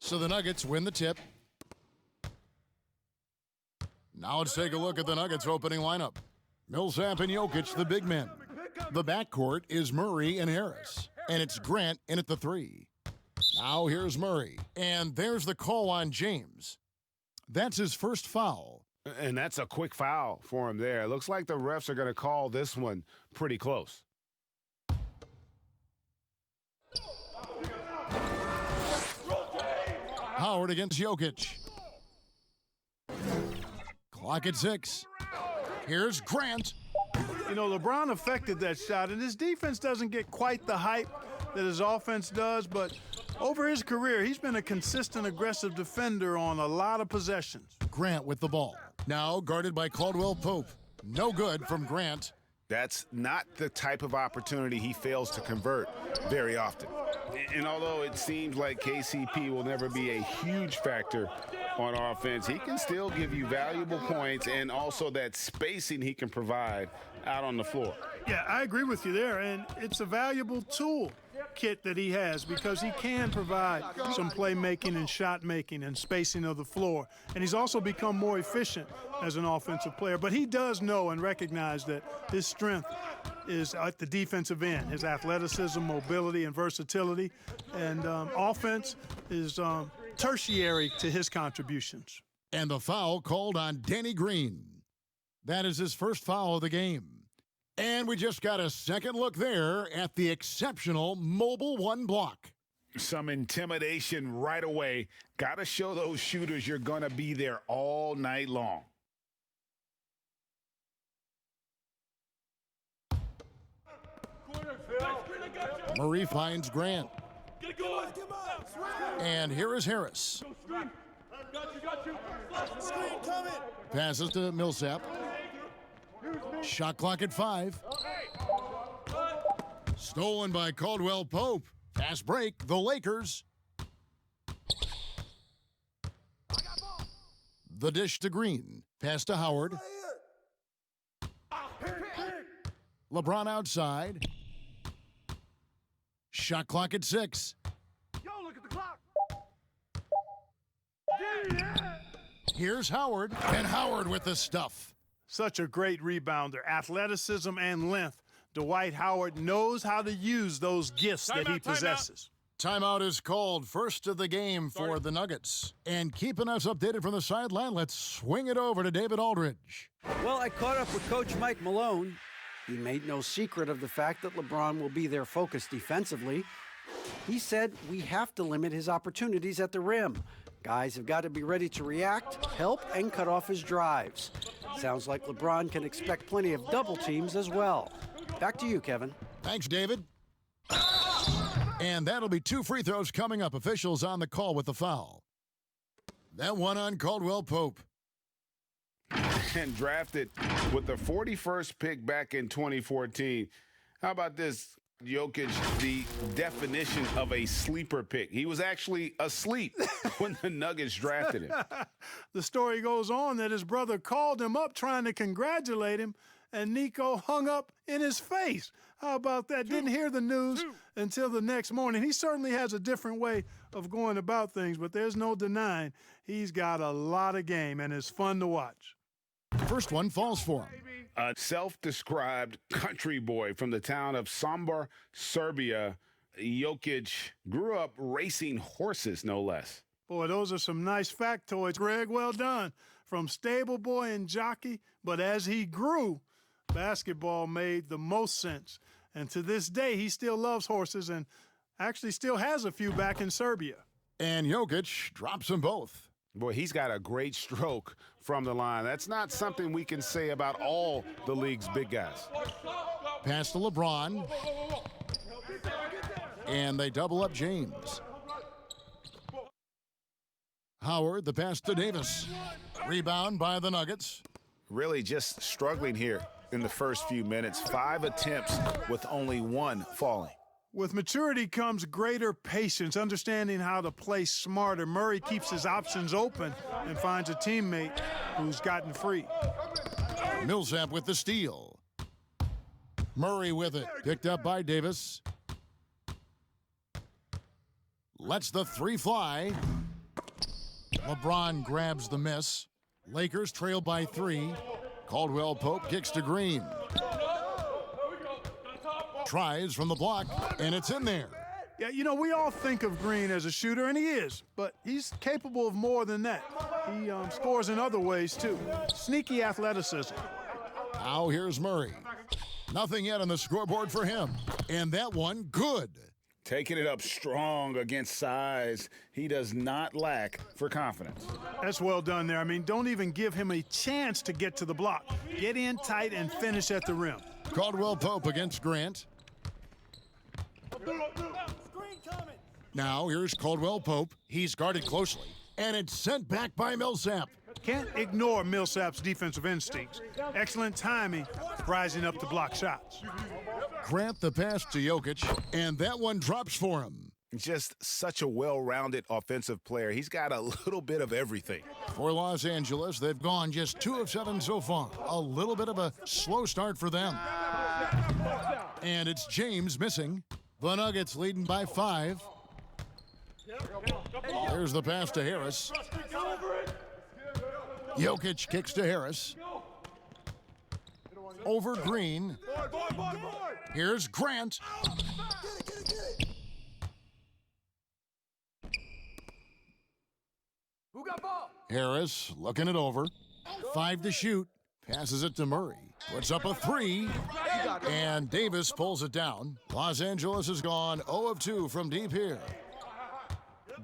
So the Nuggets win the tip. Now let's take a look at the Nuggets opening lineup. Millsap and Jokic, the big men. The backcourt is Murray and Harris. And it's Grant in at the 3. Now here's Murray. And there's the call on James. That's his first foul. And that's a quick foul for him there. Looks like the refs are going to call this one pretty close. Howard against Jokic. Clock at 6. Here's Grant. You know, LeBron affected that shot, and his defense doesn't get quite the hype that his offense does, but over his career, he's been a consistent, aggressive defender on a lot of possessions. Grant with the ball. Now guarded by Caldwell Pope. No good from Grant. That's not the type of opportunity he fails to convert very often. And although it seems like KCP will never be a huge factor on offense, he can still give you valuable points and also that spacing he can provide out on the floor. Yeah, I agree with you there, and it's a valuable tool kit that he has because he can provide some playmaking and shot making and spacing of the floor. And he's also become more efficient as an offensive player. But he does know and recognize that his strength is at the defensive end, his athleticism, mobility, and versatility. And offense is tertiary to his contributions. And the foul called on Danny Green. That is his first foul of the game. And we just got a second look there at the exceptional Mobile One block. Some intimidation right away. Got to show those shooters you're going to be there all night long. Murray finds Grant. And here is Harris. Passes to Millsap. Shot clock at 5. Stolen by Caldwell Pope. Fast break, the Lakers. The dish to Green. Pass to Howard. LeBron outside. Shot clock at 6. Yo, look at the clock. Here's Howard. And Howard with the stuff. Such a great rebounder, athleticism and length. Dwight Howard knows how to use those gifts that he possesses. Timeout is called. First of the game for the Nuggets. And keeping us updated from the sideline, let's swing it over to David Aldridge. Well, I caught up with Coach Mike Malone. He made no secret of the fact that LeBron will be their focus defensively. He said we have to limit his opportunities at the rim. Guys have got to be ready to react, help, and cut off his drives. Sounds like LeBron can expect plenty of double teams as well. Back to you, Kevin. Thanks, David. And that'll be 2 free throws coming up. Officials on the call with the foul. That one on Caldwell Pope. And drafted with the 41st pick back in 2014. How about this? Jokic, the definition of a sleeper pick. He was actually asleep when the Nuggets drafted him. The story goes on that his brother called him up trying to congratulate him, and Nico hung up in his face. How about that? Didn't hear the news until the next morning. He certainly has a different way of going about things, but there's no denying he's got a lot of game, and it's fun to watch. First one falls for him. A self-described country boy from the town of Sombor, Serbia, Jokic grew up racing horses, no less. Boy, those are some nice factoids, Greg. Well done. From stable boy and jockey, but as he grew, basketball made the most sense. And to this day, he still loves horses and actually still has a few back in Serbia. And Jokic drops them both. Boy, he's got a great stroke from the line. That's not something we can say about all the league's big guys. Pass to LeBron. And they double up James. Howard, the pass to Davis. Rebound by the Nuggets. Really just struggling here in the first few minutes. 5 attempts with only 1 falling. With maturity comes greater patience, understanding how to play smarter. Murray keeps his options open and finds a teammate who's gotten free. Millsap with the steal. Murray with it. Picked up by Davis. Lets the 3 fly. LeBron grabs the miss. Lakers trail by 3. Caldwell Pope kicks to Green. Tries from the block, and it's in there. Yeah, you know, we all think of Green as a shooter, and he is, but he's capable of more than that. He scores in other ways, too. Sneaky athleticism. Now here's Murray. Nothing yet on the scoreboard for him. And that one, good. Taking it up strong against size. He does not lack for confidence. That's well done there. I mean, don't even give him a chance to get to the block. Get in tight and finish at the rim. Caldwell Pope against Grant. Now here's Caldwell Pope. He's guarded closely. And it's sent back by Millsap. Can't ignore Millsap's defensive instincts. Excellent timing, rising up to block shots. Grant the pass to Jokic, and that one drops for him. Just such a well-rounded offensive player. He's got a little bit of everything. For Los Angeles, they've gone just 2 of 7 so far. A little bit of a slow start for them. And it's James missing. The Nuggets leading by 5. There's the pass to Harris. Jokic kicks to Harris. Over Green. Here's Grant. Who got ball? Harris looking it over. 5 to shoot. Passes it to Murray. Puts up a 3. And Davis pulls it down. Los Angeles has gone 0 of 2 from deep here.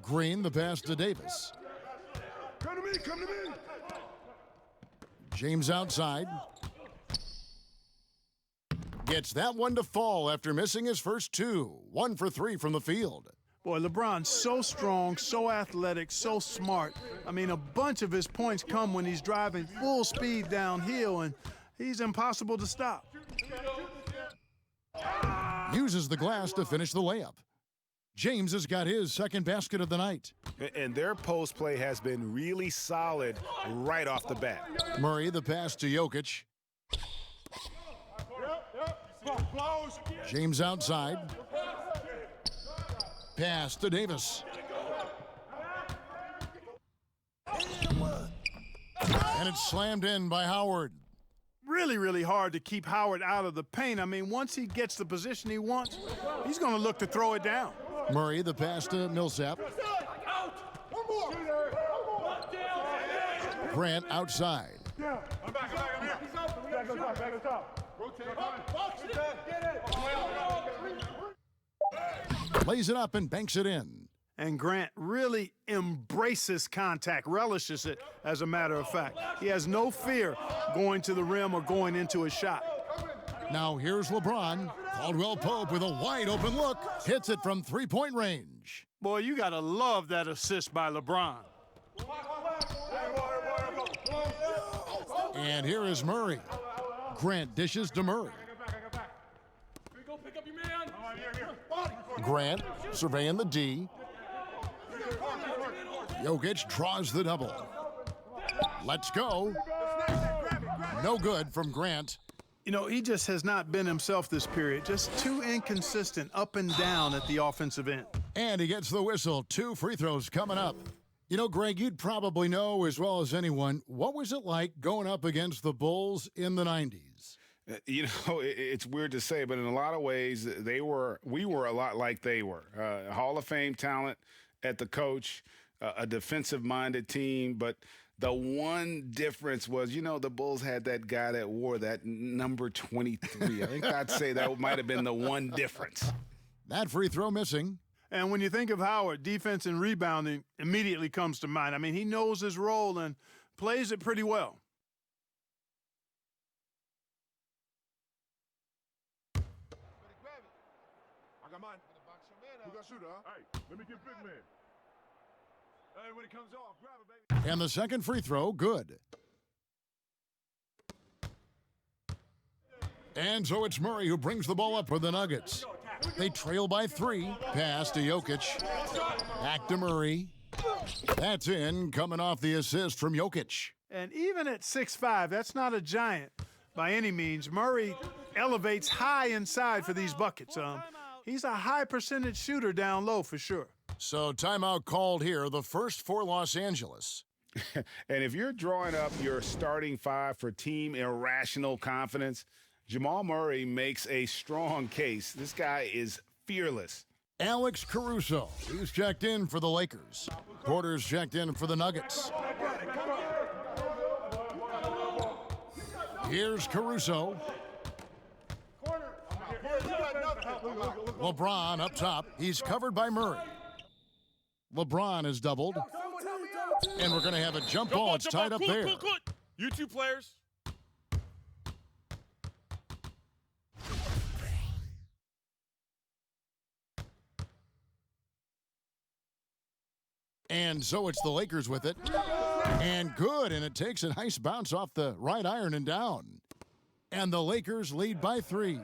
Green the pass to Davis. Come to me, come to me. James outside. Gets that one to fall after missing his first 2. 1 for 3 from the field. Boy, LeBron's so strong, so athletic, so smart. I mean, a bunch of his points come when he's driving full speed downhill, and he's impossible to stop. Uses the glass to finish the layup. James has got his second basket of the night. And their post play has been really solid right off the bat. Murray the pass to Jokic. James outside. Pass to Davis. And it's slammed in by Howard. Really, really hard to keep Howard out of the paint. I mean, once he gets the position he wants, he's going to look to throw it down. Murray the pass to Millsap. Grant outside. Lays it up and banks it in. And Grant really embraces contact, relishes it, as a matter of fact. He has no fear going to the rim or going into a shot. Now here's LeBron. Caldwell Pope with a wide open look. Hits it from three-point range. Boy, you got to love that assist by LeBron. And here is Murray. Grant dishes to Murray. Grant surveying the D. Jokic draws the double. Let's go. No good from Grant. You know, he just has not been himself this period. Just too inconsistent up and down at the offensive end. And he gets the whistle. 2 free throws coming up. You know, Greg, you'd probably know as well as anyone, what was it like going up against the Bulls in the 90s? You know, it's weird to say, but in a lot of ways, we were a lot like they were. Hall of Fame talent at the coach, a defensive-minded team, but the one difference was, you know, the Bulls had that guy that wore that number 23. I think I'd say that might have been the one difference. That free throw missing. And when you think of Howard, defense and rebounding immediately comes to mind. I mean, he knows his role and plays it pretty well. I got mine. Who got shooter, huh? Hey, let me get big man. Hey, when it comes off, grab it, baby. And the second free throw, good. And so it's Murray who brings the ball up for the Nuggets. They trail by 3. Pass to Jokic. Back to Murray. That's in, coming off the assist from Jokic. And even at 6'5", that's not a giant by any means. Murray elevates high inside for these buckets. He's a high percentage shooter down low for sure. So timeout called here, the first for Los Angeles. And if you're drawing up your starting five for team irrational confidence, Jamal Murray makes a strong case. This guy is fearless. Alex Caruso, he's checked in for the Lakers. Porter's checked in for the Nuggets. Here's Caruso. LeBron up top. He's covered by Murray. LeBron is doubled. And we're going to have a jump ball. It's tied up there. You two players. And so it's the Lakers with it. And good, and it takes a nice bounce off the right iron and down. And the Lakers lead by 3.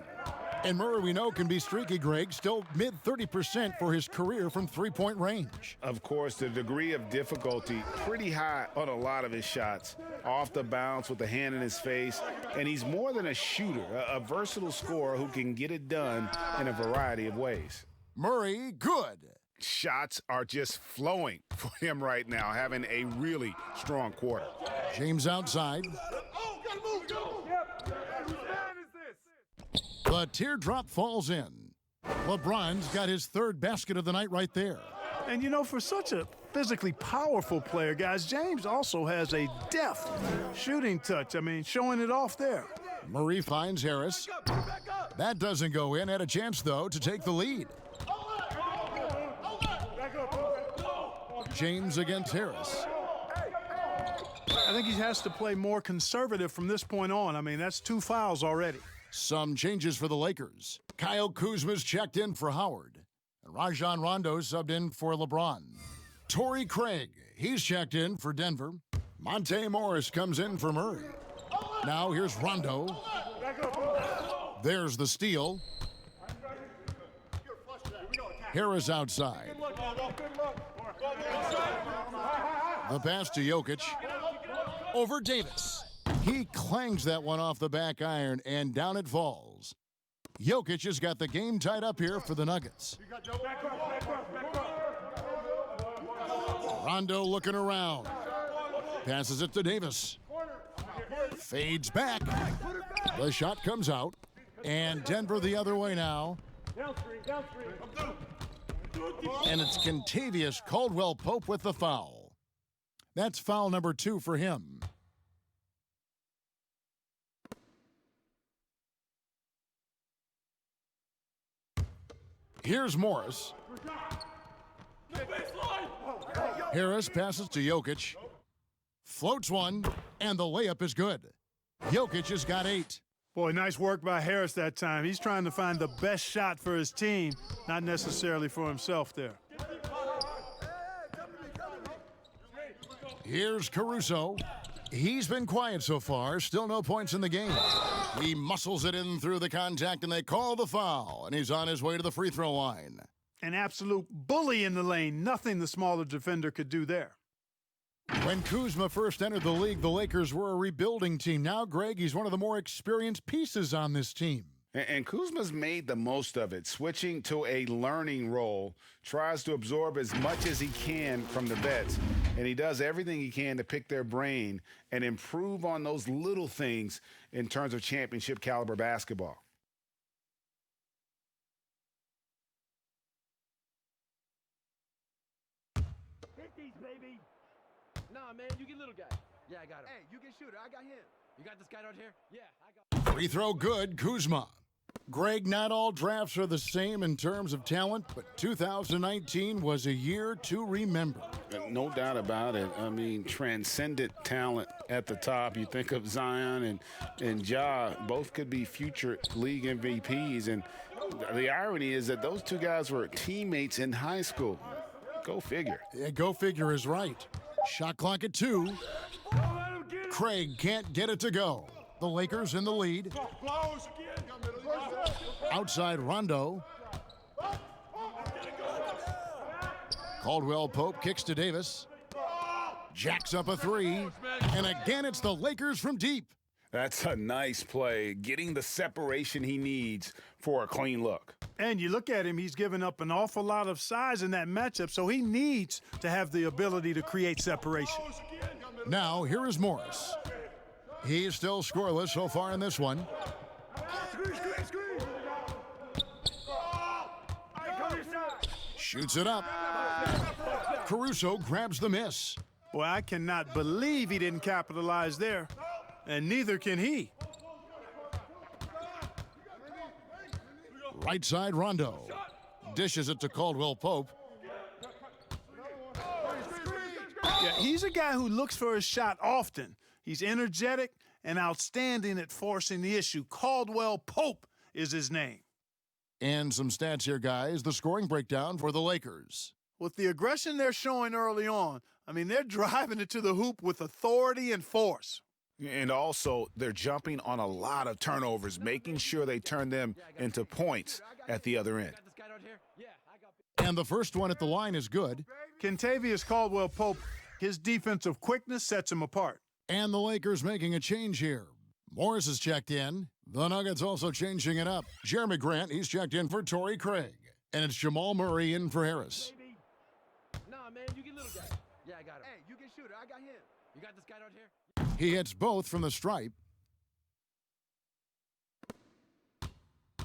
And Murray, we know, can be streaky, Greg, still mid-30% for his career from three-point range. Of course, the degree of difficulty pretty high on a lot of his shots. Off the bounce with the hand in his face. And he's more than a shooter, a versatile scorer who can get it done in a variety of ways. Murray, good. Shots are just flowing for him right now, having a really strong quarter. James outside. The teardrop falls in. LeBron's got his third basket of the night right there. And, you know, for such a physically powerful player, guys, James also has a deft shooting touch. I mean, showing it off there. Murray finds Harris. That doesn't go in. Had a chance, though, to take the lead. James against Harris. I think he has to play more conservative from this point on. I mean, that's 2 fouls already. Some changes for the Lakers. Kyle Kuzma's checked in for Howard. And Rajon Rondo subbed in for LeBron. Torrey Craig, he's checked in for Denver. Monte Morris comes in for Murray. Now here's Rondo. There's the steal. Harris outside. The pass to Jokic. Over Davis. He clangs that one off the back iron, and down it falls. Jokic has got the game tied up here for the Nuggets. Rondo looking around. Passes it to Davis. Fades back. The shot comes out. And Denver the other way now. And it's Kentavious Caldwell-Pope with the foul. That's foul number 2 for him. Here's Morris. Harris passes to Jokic. Floats one, and the layup is good. Jokic has got 8. Boy, nice work by Harris that time. He's trying to find the best shot for his team, not necessarily for himself there. Here's Caruso. He's been quiet so far. Still no points in the game. He muscles it in through the contact, and they call the foul. And he's on his way to the free throw line. An absolute bully in the lane. Nothing the smaller defender could do there. When Kuzma first entered the league, the Lakers were a rebuilding team. Now, Greg, he's one of the more experienced pieces on this team. And Kuzma's made the most of it, switching to a learning role, tries to absorb as much as he can from the vets, and he does everything he can to pick their brain and improve on those little things in terms of championship caliber basketball. Hit these, baby. Nah, man, you get little guy. Yeah, I got him. Hey, you get shooter. I got him. You got this guy out here? Yeah, I got him. Free throw good, Kuzma. Greg, not all drafts are the same in terms of talent, but 2019 was a year to remember. No doubt about it. I mean, transcendent talent at the top. You think of Zion and Ja, both could be future league MVPs. And the irony is that those two guys were teammates in high school. Go figure. Yeah, go figure is right. Shot clock at 2. Craig can't get it to go. The Lakers in the lead. Outside Rondo. Caldwell-Pope kicks to Davis. Jacks up a 3. And again, it's the Lakers from deep. That's a nice play, getting the separation he needs for a clean look. And you look at him, he's given up an awful lot of size in that matchup, so he needs to have the ability to create separation. Now, here is Morris. He's still scoreless so far in this one. Shoots it up. Caruso grabs the miss. Boy, I cannot believe he didn't capitalize there, and neither can he. Right side, Rondo. Dishes it to Caldwell Pope. Yeah, he's a guy who looks for his shot often. He's energetic and outstanding at forcing the issue. Caldwell Pope is his name. And some stats here, guys. The scoring breakdown for the Lakers. With the aggression they're showing early on, I mean, they're driving it to the hoop with authority and force. And also, they're jumping on a lot of turnovers, making sure they turn them into points at the other end. And the first one at the line is good. Kentavious Caldwell-Pope, his defensive quickness sets him apart. And the Lakers making a change here. Morris is checked in. The Nuggets also changing it up. Jeremy Grant, he's checked in for Torrey Craig. And it's Jamal Murray in for Harris. Nah, man, you get little guy. Yeah, I got him. Hey, you get shooter. I got him. You got this guy out here? He hits both from the stripe.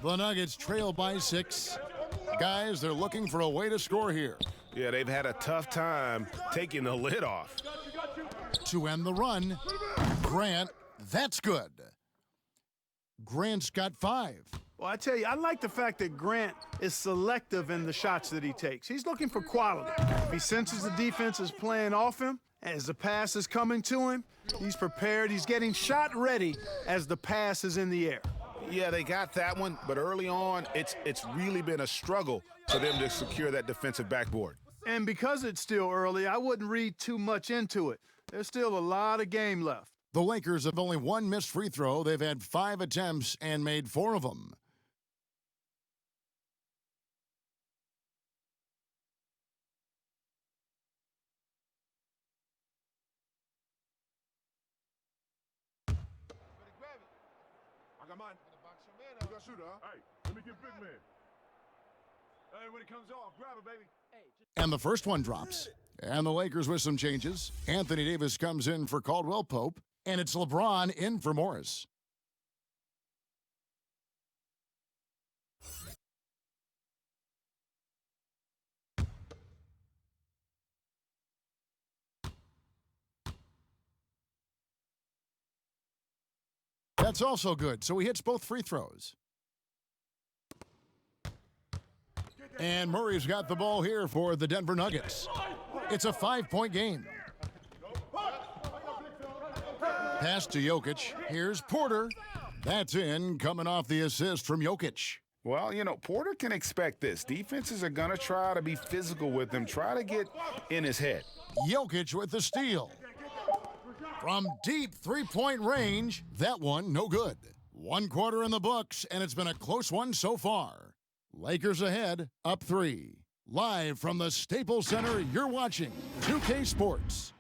The Nuggets trail by 6. Guys, they're looking for a way to score here. Yeah, they've had a tough time taking the lid off. To end the run, Grant, that's good. Grant's got 5. Well, I tell you, I like the fact that Grant is selective in the shots that he takes. He's looking for quality. If he senses the defense is playing off him, as the pass is coming to him, he's prepared. He's getting shot ready as the pass is in the air. Yeah, they got that one, but early on, it's really been a struggle for them to secure that defensive backboard. And because it's still early, I wouldn't read too much into it. There's still a lot of game left. The Lakers have only 1 missed free throw. They've had 5 attempts and made 4 of them. I got mine. You got shooter, huh? Hey, let me get big man. Hey, when it comes off, grab it, baby. And the first one drops. And the Lakers with some changes. Anthony Davis comes in for Caldwell Pope. And it's LeBron in for Morris. That's also good, so he hits both free throws. And Murray's got the ball here for the Denver Nuggets. It's a 5-point game. Pass to Jokic. Here's Porter. That's in, coming off the assist from Jokic. Well, you know, Porter can expect this. Defenses are going to try to be physical with him, try to get in his head. Jokic with the steal. From deep three-point range, that one no good. 1 quarter in the books, and it's been a close one so far. Lakers ahead, up 3. Live from the Staples Center, you're watching 2K Sports.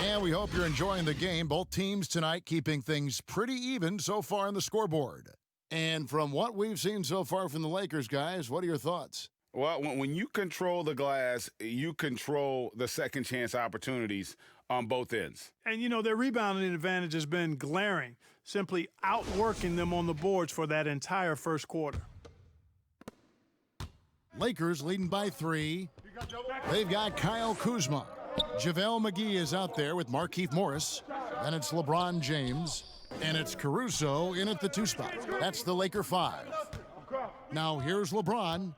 And we hope you're enjoying the game. Both teams tonight keeping things pretty even so far on the scoreboard. And from what we've seen so far from the Lakers, guys, what are your thoughts? Well, when you control the glass, you control the second chance opportunities on both ends. And, you know, their rebounding advantage has been glaring, simply outworking them on the boards for that entire first quarter. Lakers leading by 3. They've got Kyle Kuzma. JaVale McGee is out there with Markieff Morris. Then it's LeBron James. And it's Caruso in at the 2 spot. That's the Laker 5. Now here's LeBron.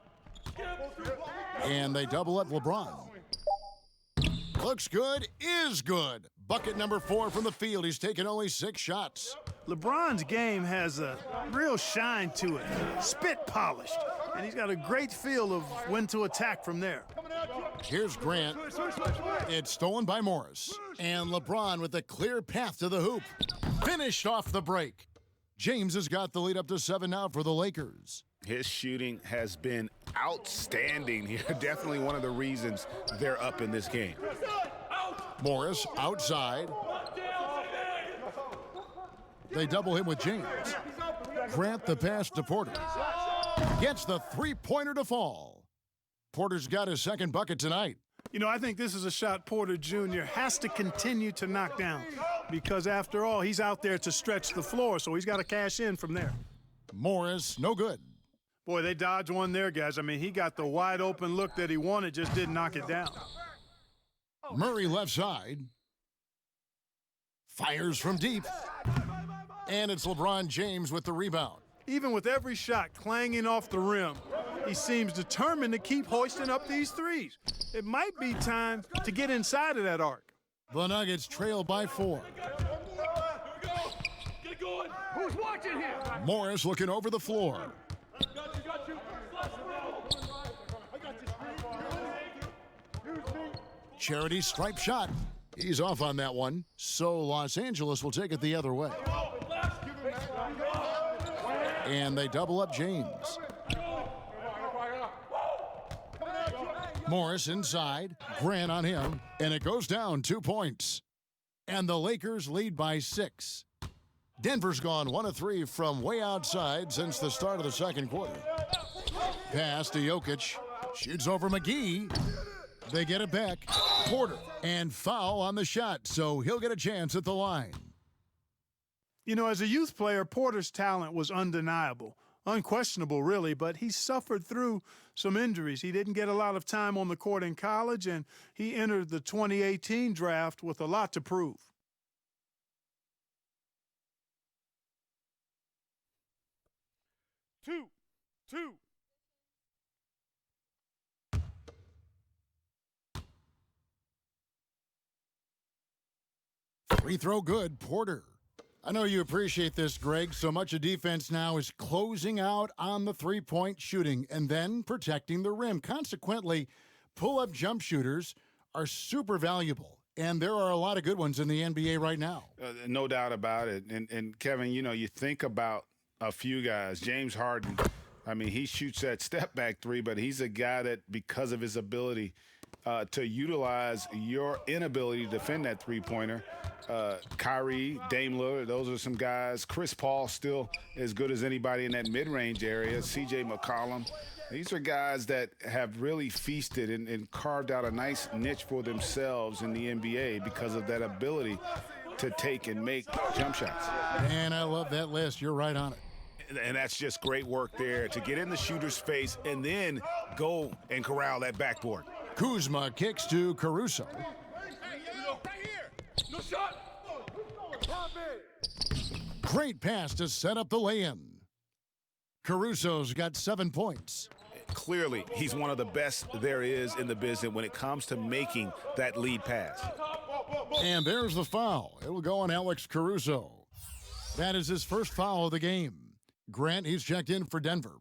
And they double up LeBron. Looks good, is good. Bucket number 4 from the field. He's taken only 6 shots. LeBron's game has a real shine to it, spit polished. and he's got a great feel of when to attack from there. Here's Grant. It's stolen by Morris. And LeBron with a clear path to the hoop. Finished off the break. James has got the lead up to 7 now for the Lakers. His shooting has been outstanding here. Definitely one of the reasons they're up in this game. Morris outside. They double him with James. Grant the pass to Porter. Gets the three-pointer to fall. Porter's got his second bucket tonight. You know, I think this is a shot Porter Jr. has to continue to knock down because, after all, he's out there to stretch the floor, so he's got to cash in from there. Morris, no good. Boy, they dodged one there, guys. I mean, he got the wide-open look that he wanted, just didn't knock it down. Murray left side. Fires from deep. And it's LeBron James with the rebound. Even with every shot clanging off the rim, he seems determined to keep hoisting up these threes. It might be time to get inside of that arc. The Nuggets trail by 4. Get going. Who's watching here? Morris looking over the floor. Got you. Charity stripe shot. He's off on that one, so Los Angeles will take it the other way. And they double up James. Morris inside, Grant on him, and it goes down 2 points. And the Lakers lead by 6. Denver's gone 1 of 3 from way outside since the start of the second quarter. Pass to Jokic, shoots over McGee. They get it back. Porter, and foul on the shot, so he'll get a chance at the line. You know, as a youth player, Porter's talent was undeniable. Unquestionable, really, but he suffered through some injuries. He didn't get a lot of time on the court in college, and he entered the 2018 draft with a lot to prove. Two. Free throw good, Porter. I know you appreciate this, Greg. So much of defense now is closing out on the three-point shooting and then protecting the rim. Consequently, pull-up jump shooters are super valuable, and there are a lot of good ones in the NBA right now. No doubt about it. And Kevin, you know, you think about a few guys. James Harden, I mean, he shoots that step-back three, but he's a guy that, because of his ability to utilize your inability to defend that three-pointer, Kyrie, Dame Lillard, those are some guys. Chris Paul still as good as anybody in that mid-range area. C.J. McCollum. These are guys that have really feasted and carved out a nice niche for themselves in the NBA because of that ability to take and make jump shots. And I love that list. You're right on it. And that's just great work there to get in the shooter's face and then go and corral that backboard. Kuzma kicks to Caruso. No shot. Great pass to set up the lay-in. Caruso's got 7 points. Clearly, he's one of the best there is in the business when it comes to making that lead pass. And there's the foul. It'll go on Alex Caruso. That is his first foul of the game. Grant, he's checked in for Denver.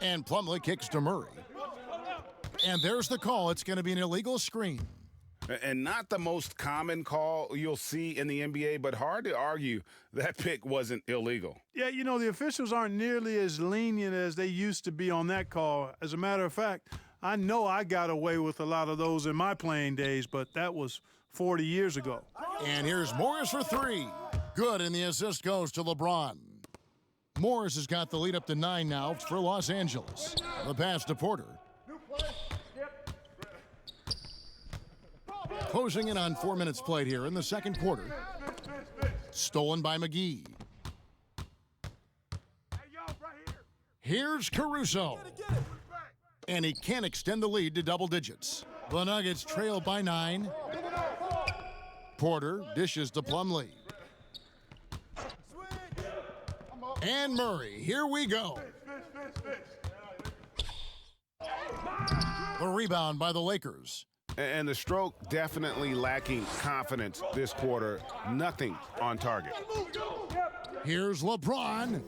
And Plumlee kicks to Murray. And there's the call. It's going to be an illegal screen. And not the most common call you'll see in the NBA, but hard to argue that pick wasn't illegal. Yeah, you know, the officials aren't nearly as lenient as they used to be on that call. As a matter of fact, I know I got away with a lot of those in my playing days, but that was 40 years ago. And here's Morris for 3. Good, and the assist goes to LeBron. Morris has got the lead up to 9 now for Los Angeles. The pass to Porter. Closing in on 4 minutes played here in the second quarter. Stolen by McGee. Here's Caruso. And he can't extend the lead to double digits. The Nuggets trail by 9. Porter dishes to Plumlee. And Murray, here we go. The rebound by the Lakers. And the stroke definitely lacking confidence this quarter. Nothing on target. Here's LeBron.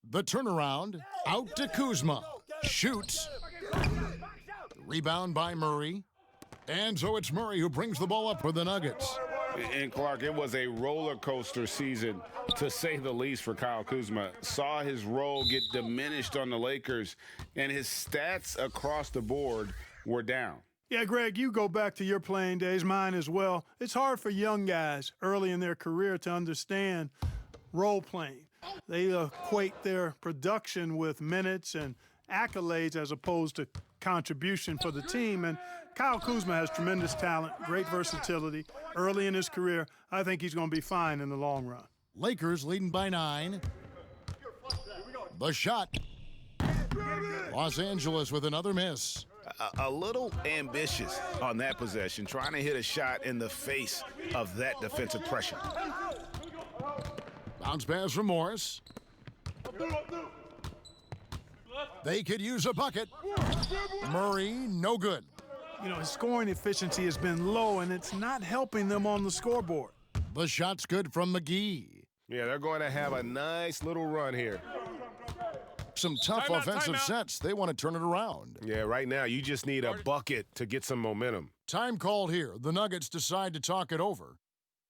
The turnaround. Out to Kuzma. Shoots. Rebound by Murray. And so it's Murray who brings the ball up for the Nuggets. And Clark, it was a roller coaster season, to say the least, for Kyle Kuzma. Saw his role get diminished on the Lakers, and his stats across the board were down. Yeah, Greg, you go back to your playing days, mine as well. It's hard for young guys early in their career to understand role playing. They equate their production with minutes and accolades as opposed to contribution for the team. And Kyle Kuzma has tremendous talent, great versatility. Early in his career, I think he's going to be fine in the long run. Lakers leading by 9. The shot. Los Angeles with another miss. A little ambitious on that possession, trying to hit a shot in the face of that defensive pressure. Bounce pass from Morris. They could use a bucket. Murray, no good. You know, his scoring efficiency has been low, and it's not helping them on the scoreboard. The shot's good from McGee. Yeah, they're going to have a nice little run here. Some tough offensive sets. They want to turn it around. Yeah, right now you just need a bucket to get some momentum. Time called here. The Nuggets decide to talk it over.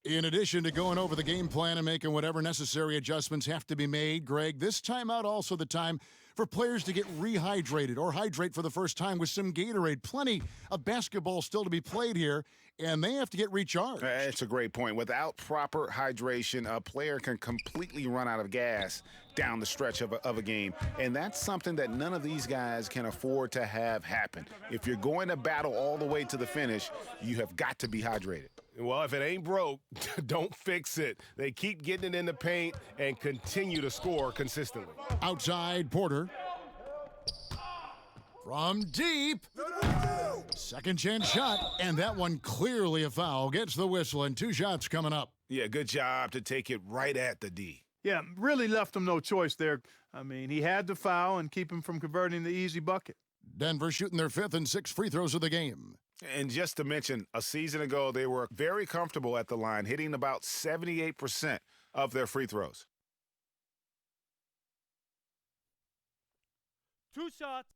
In addition to going over the game plan and making whatever necessary adjustments have to be made, Greg, this timeout also the time for players to get rehydrated or hydrate for the first time with some Gatorade. Plenty of basketball still to be played here, and they have to get recharged. That's a great point. Without proper hydration, a player can completely run out of gas down the stretch of a game, and that's something that none of these guys can afford to have happen. If you're going to battle all the way to the finish, you have got to be hydrated. Well, if it ain't broke, don't fix it. They keep getting it in the paint and continue to score consistently. Outside, Porter. From deep. Second chance shot, and that one clearly a foul. Gets the whistle, and 2 shots coming up. Yeah, good job to take it right at the D. Yeah, really left him no choice there. I mean, he had to foul and keep him from converting the easy bucket. Denver shooting their 5th and 6th free throws of the game. And just to mention, a season ago, they were very comfortable at the line, hitting about 78% of their free throws. 2 shots.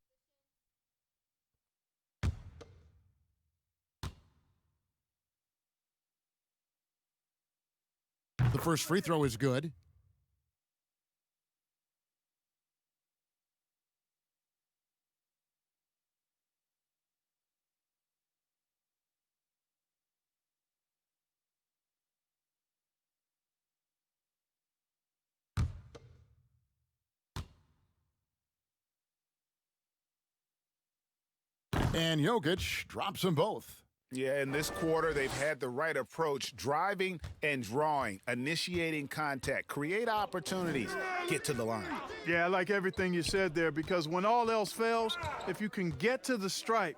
The first free throw is good. And Jokic drops them both. Yeah, in this quarter, they've had the right approach, driving and drawing, initiating contact, create opportunities, get to the line. Yeah, I like everything you said there, because when all else fails, if you can get to the stripe,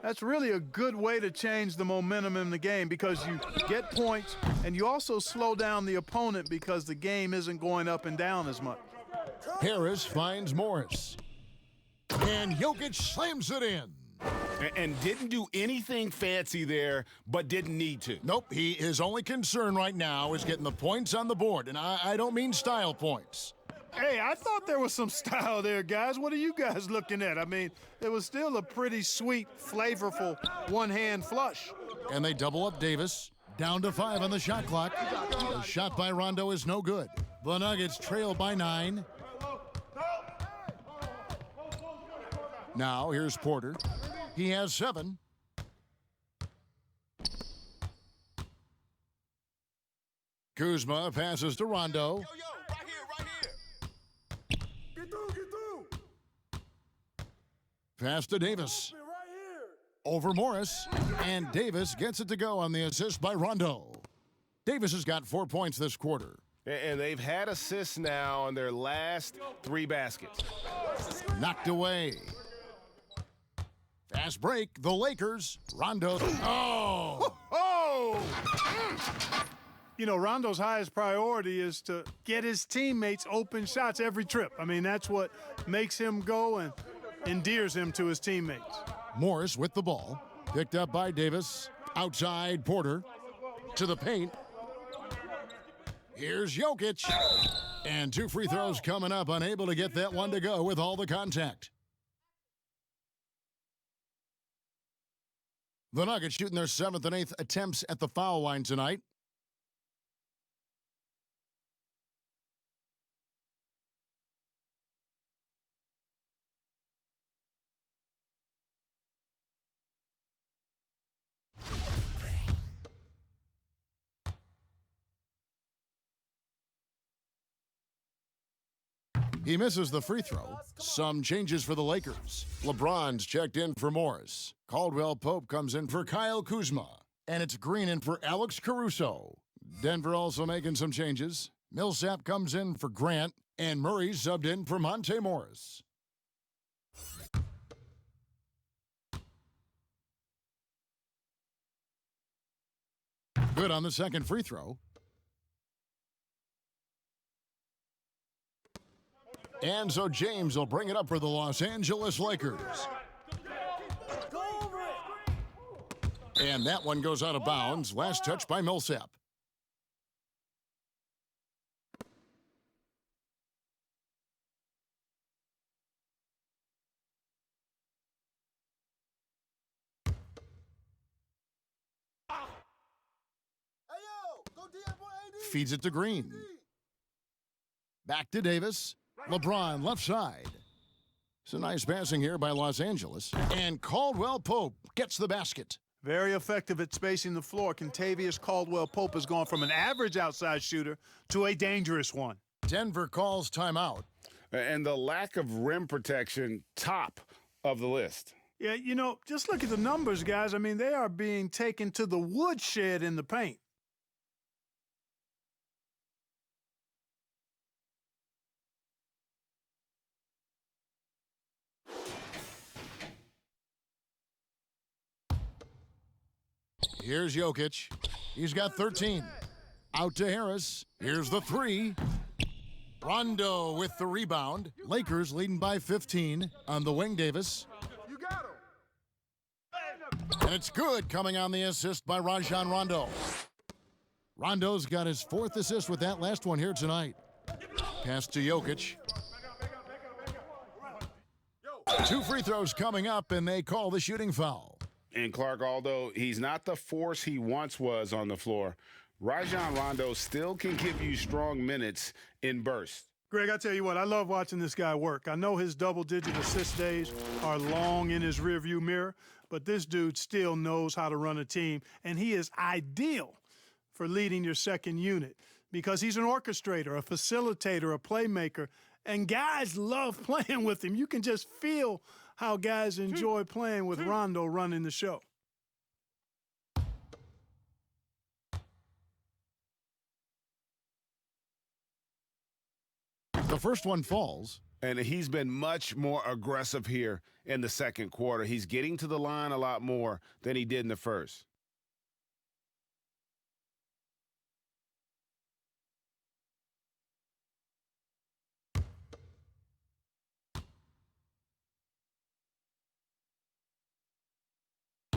that's really a good way to change the momentum in the game, because you get points and you also slow down the opponent because the game isn't going up and down as much. Harris finds Morris. And Jokic slams it in. And didn't do anything fancy there, but didn't need to. Nope, his only concern right now is getting the points on the board, and I don't mean style points. Hey, I thought there was some style there, guys. What are you guys looking at? I mean, it was still a pretty sweet, flavorful one-hand flush. And they double up Davis, down to 5 on the shot clock. The shot by Rondo is no good. The Nuggets trail by 9. Now, here's Porter. He has 7. Kuzma passes to Rondo. Right here. Get through. Pass to Davis. Over Morris. And Davis gets it to go on the assist by Rondo. Davis has got 4 points this quarter. And they've had assists now on their last 3 baskets. Knocked away. Fast break, the Lakers. Rondo. Oh! You know, Rondo's highest priority is to get his teammates open shots every trip. I mean, that's what makes him go and endears him to his teammates. Morris with the ball. Picked up by Davis. Outside Porter. To the paint. Here's Jokic. And 2 free throws coming up. Unable to get that one to go with all the contact. The Nuggets shooting their 7th and 8th attempts at the foul line tonight. He misses the free throw. Some changes for the Lakers. LeBron's checked in for Morris. Caldwell Pope comes in for Kyle Kuzma. And it's Green in for Alex Caruso. Denver also making some changes. Millsap comes in for Grant. And Murray subbed in for Monte Morris. Good on the second free throw. And so James will bring it up for the Los Angeles Lakers. And that one goes out of bounds. Last touch by Millsap. Feeds it to Green. Back to Davis. LeBron left side. It's a nice passing here by Los Angeles. And Caldwell Pope gets the basket. Very effective at spacing the floor. Kentavious Caldwell-Pope has gone from an average outside shooter to a dangerous one. Denver calls timeout. And the lack of rim protection, top of the list. Yeah, you know, just look at the numbers, guys. I mean, they are being taken to the woodshed in the paint. Here's Jokic. He's got 13. Out to Harris. Here's the 3. Rondo with the rebound. Lakers leading by 15 on the wing, Davis. You got him. And it's good coming on the assist by Rajon Rondo. Rondo's got his 4th assist with that last one here tonight. Pass to Jokic. 2 free throws coming up, and they call the shooting foul. And Clark, although he's not the force he once was on the floor, Rajon Rondo still can give you strong minutes in bursts. Greg, I tell you what, I love watching this guy work. I know his double-digit assist days are long in his rearview mirror, but this dude still knows how to run a team, and he is ideal for leading your second unit because he's an orchestrator, a facilitator, a playmaker, and guys love playing with him. You can just feel how guys enjoy playing with Rondo running the show. The first one falls. And he's been much more aggressive here in the second quarter. He's getting to the line a lot more than he did in the first.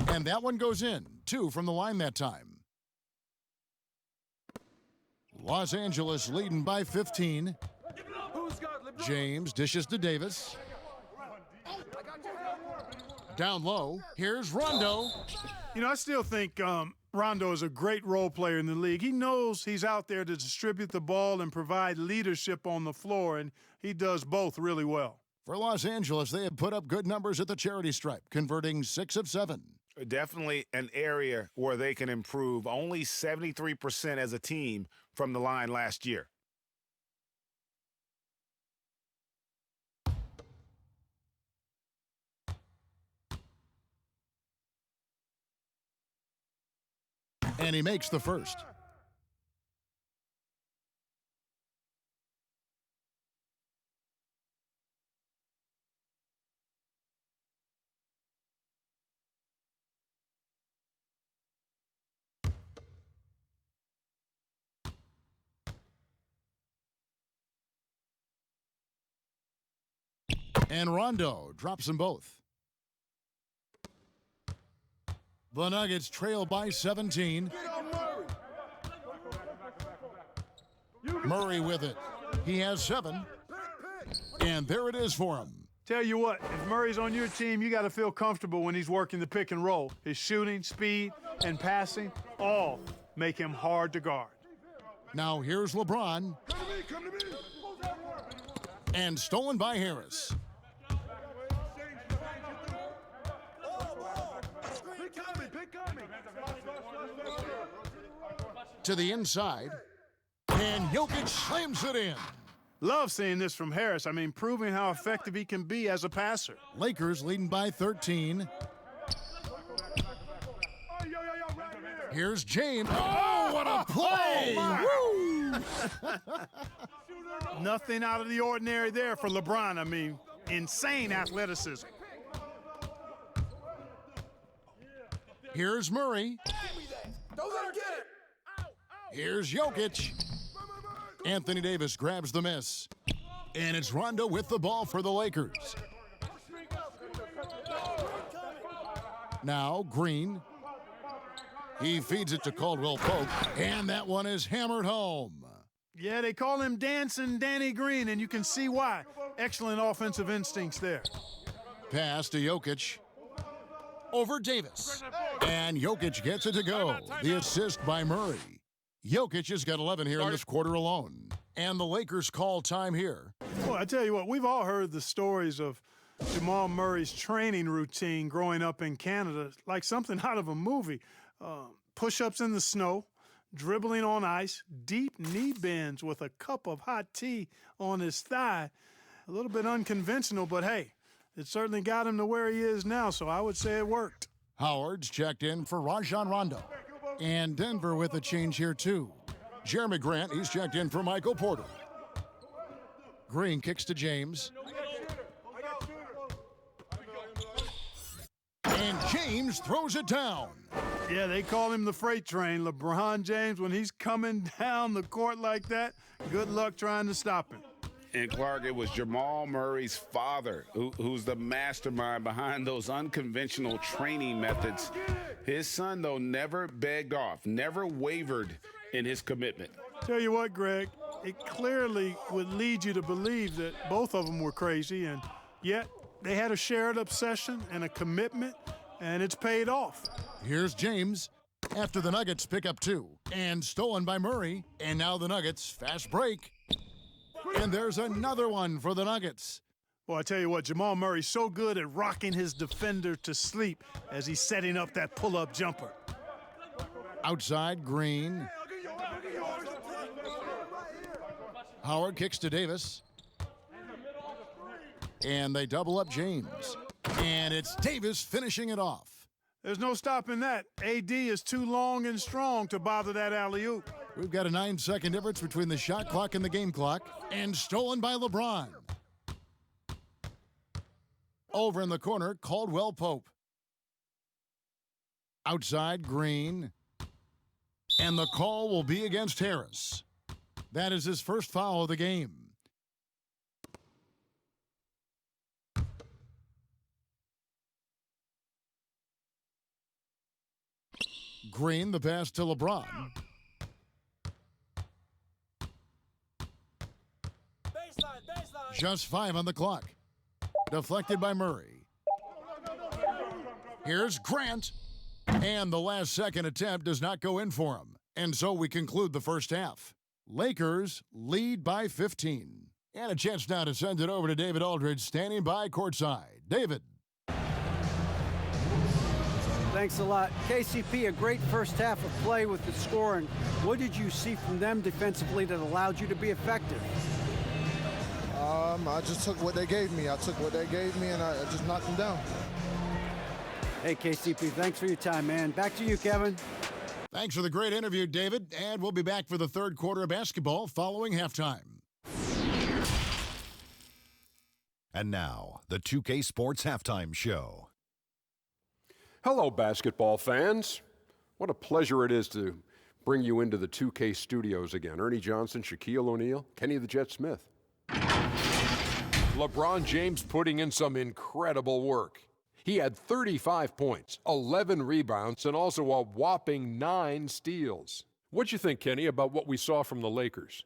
And that one goes in. 2 from the line that time. Los Angeles leading by 15. James dishes to Davis. Down low. Here's Rondo. You know, I still think Rondo is a great role player in the league. He knows he's out there to distribute the ball and provide leadership on the floor, and he does both really well. For Los Angeles, they have put up good numbers at the charity stripe, converting 6 of 7. Definitely an area where they can improve. Only 73% as a team from the line last year. And he makes the first. And Rondo drops them both. The Nuggets trail by 17. Murray with it. He has 7. And there it is for him. Tell you what, if Murray's on your team, you got to feel comfortable when he's working the pick and roll. His shooting, speed, and passing all make him hard to guard. Now here's LeBron. And stolen by Harris. To the inside. And Jokic slams it in. Love seeing this from Harris. I mean, proving how effective he can be as a passer. Lakers leading by 13. Here's James. Oh, what a play! Nothing out of the ordinary there for LeBron. I mean, insane athleticism. Here's Murray. Here's Jokic. Anthony Davis grabs the miss. And it's Rondo with the ball for the Lakers. Now Green. He feeds it to Caldwell Pope. And that one is hammered home. Yeah, they call him Dancing Danny Green, and you can see why. Excellent offensive instincts there. Pass to Jokic. Over Davis. And Jokic gets it to go. The assist by Murray. Jokic has got 11 here in this quarter alone. And the Lakers call time here. Well, I tell you what, we've all heard the stories of Jamal Murray's training routine growing up in Canada, like something out of a movie. Push-ups in the snow, dribbling on ice, deep knee bends with a cup of hot tea on his thigh. A little bit unconventional, but hey, it certainly got him to where he is now, so I would say it worked. Howard's checked in for Rajon Rondo. And Denver with a change here, too. Jeremy Grant, he's checked in for Michael Porter. Green kicks to James. And James throws it down. Yeah, they call him the freight train. LeBron James, when he's coming down the court like that, good luck trying to stop him. And Clark, it was Jamal Murray's father who's the mastermind behind those unconventional training methods. His son, though, never begged off, never wavered in his commitment. Tell you what, Greg, it clearly would lead you to believe that both of them were crazy, and yet they had a shared obsession and a commitment, and it's paid off. Here's James after the Nuggets pick up 2. And stolen by Murray. And now the Nuggets fast break. And there's another one for the Nuggets. Well, I tell you what, Jamal Murray's so good at rocking his defender to sleep as he's setting up that pull-up jumper. Outside, Green. Howard kicks to Davis. And they double up James. And it's Davis finishing it off. There's no stopping that. AD is too long and strong to bother that alley-oop. We've got a 9-second difference between the shot clock and the game clock. And stolen by LeBron. Over in the corner, Caldwell Pope. Outside, Green. And the call will be against Harris. That is his first foul of the game. Green, the pass to LeBron. Just 5 on the clock. Deflected by Murray. Here's Grant. And the last second attempt does not go in for him. And so we conclude the first half. Lakers lead by 15. And a chance now to send it over to David Aldridge, standing by courtside. David. Thanks a lot. KCP, a great first half of play with the scoring. What did you see from them defensively that allowed you to be effective? I just took what they gave me. I took what they gave me, and I just knocked them down. Hey, KCP, thanks for your time, man. Back to you, Kevin. Thanks for the great interview, David. And we'll be back for the third quarter of basketball following halftime. And now, the 2K Sports Halftime Show. Hello, basketball fans. What a pleasure it is to bring you into the 2K studios again. Ernie Johnson, Shaquille O'Neal, Kenny the Jet Smith. LeBron James putting in some incredible work. He had 35 points, 11 rebounds, and also a whopping 9 steals. What'd you think, Kenny, about what we saw from the Lakers?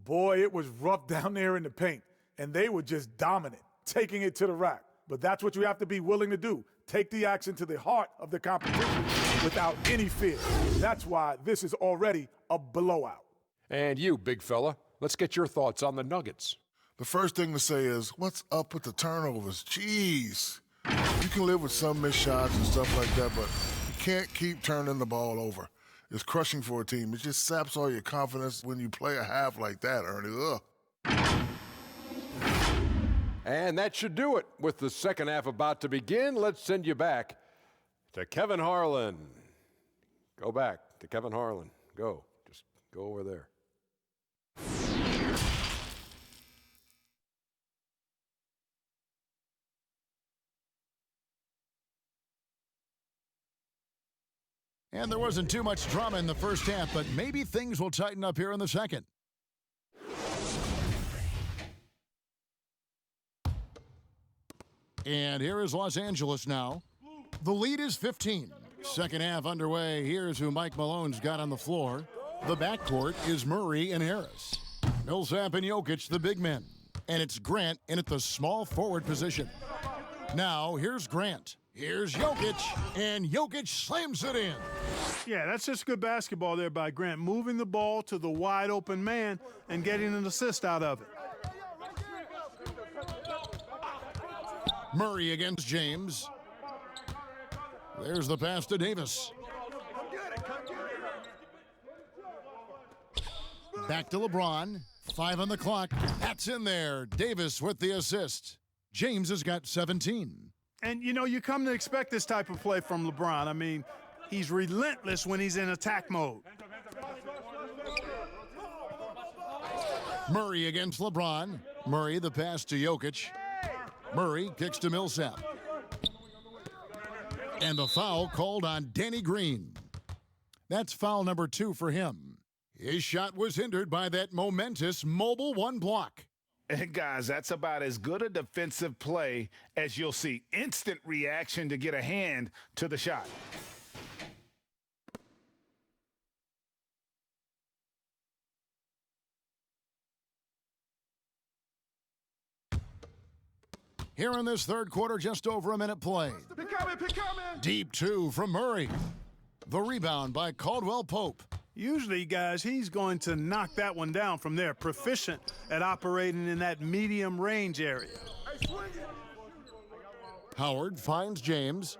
Boy, it was rough down there in the paint, and they were just dominant, taking it to the rack. But that's what you have to be willing to do. Take the action to the heart of the competition without any fear. That's why this is already a blowout. And you, big fella, let's get your thoughts on the Nuggets. The first thing to say is, what's up with the turnovers? Jeez. You can live with some missed shots and stuff like that, but you can't keep turning the ball over. It's crushing for a team. It just saps all your confidence when you play a half like that, Ernie. Ugh. And that should do it. With the second half about to begin, let's send you back to Kevin Harlan. Go back to Kevin Harlan. Go. Just go over there. And there wasn't too much drama in the first half, but maybe things will tighten up here in the second. And here is Los Angeles now. The lead is 15. Second half underway. Here's who Mike Malone's got on the floor. The backcourt is Murray and Harris. Millsap and Jokic, the big men. And it's Grant in at the small forward position. Now, here's Grant. Here's Jokic, and Jokic slams it in. Yeah, that's just good basketball there by Grant, moving the ball to the wide open man and getting an assist out of it. Murray against James. There's the pass to Davis. Back to LeBron. 5 on the clock. That's in there. Davis with the assist. James has got 17. And, you know, you come to expect this type of play from LeBron. I mean, he's relentless when he's in attack mode. Murray against LeBron. Murray, the pass to Jokic. Murray kicks to Millsap. And the foul called on Danny Green. That's foul number 2 for him. His shot was hindered by that momentous mobile 1 block. And guys, that's about as good a defensive play as you'll see. Instant reaction to get a hand to the shot. Here in this third quarter, just over a minute played. Deep 2 from Murray. The rebound by Caldwell Pope. Usually, guys, he's going to knock that one down from there. Proficient at operating in that medium range area. Howard finds James.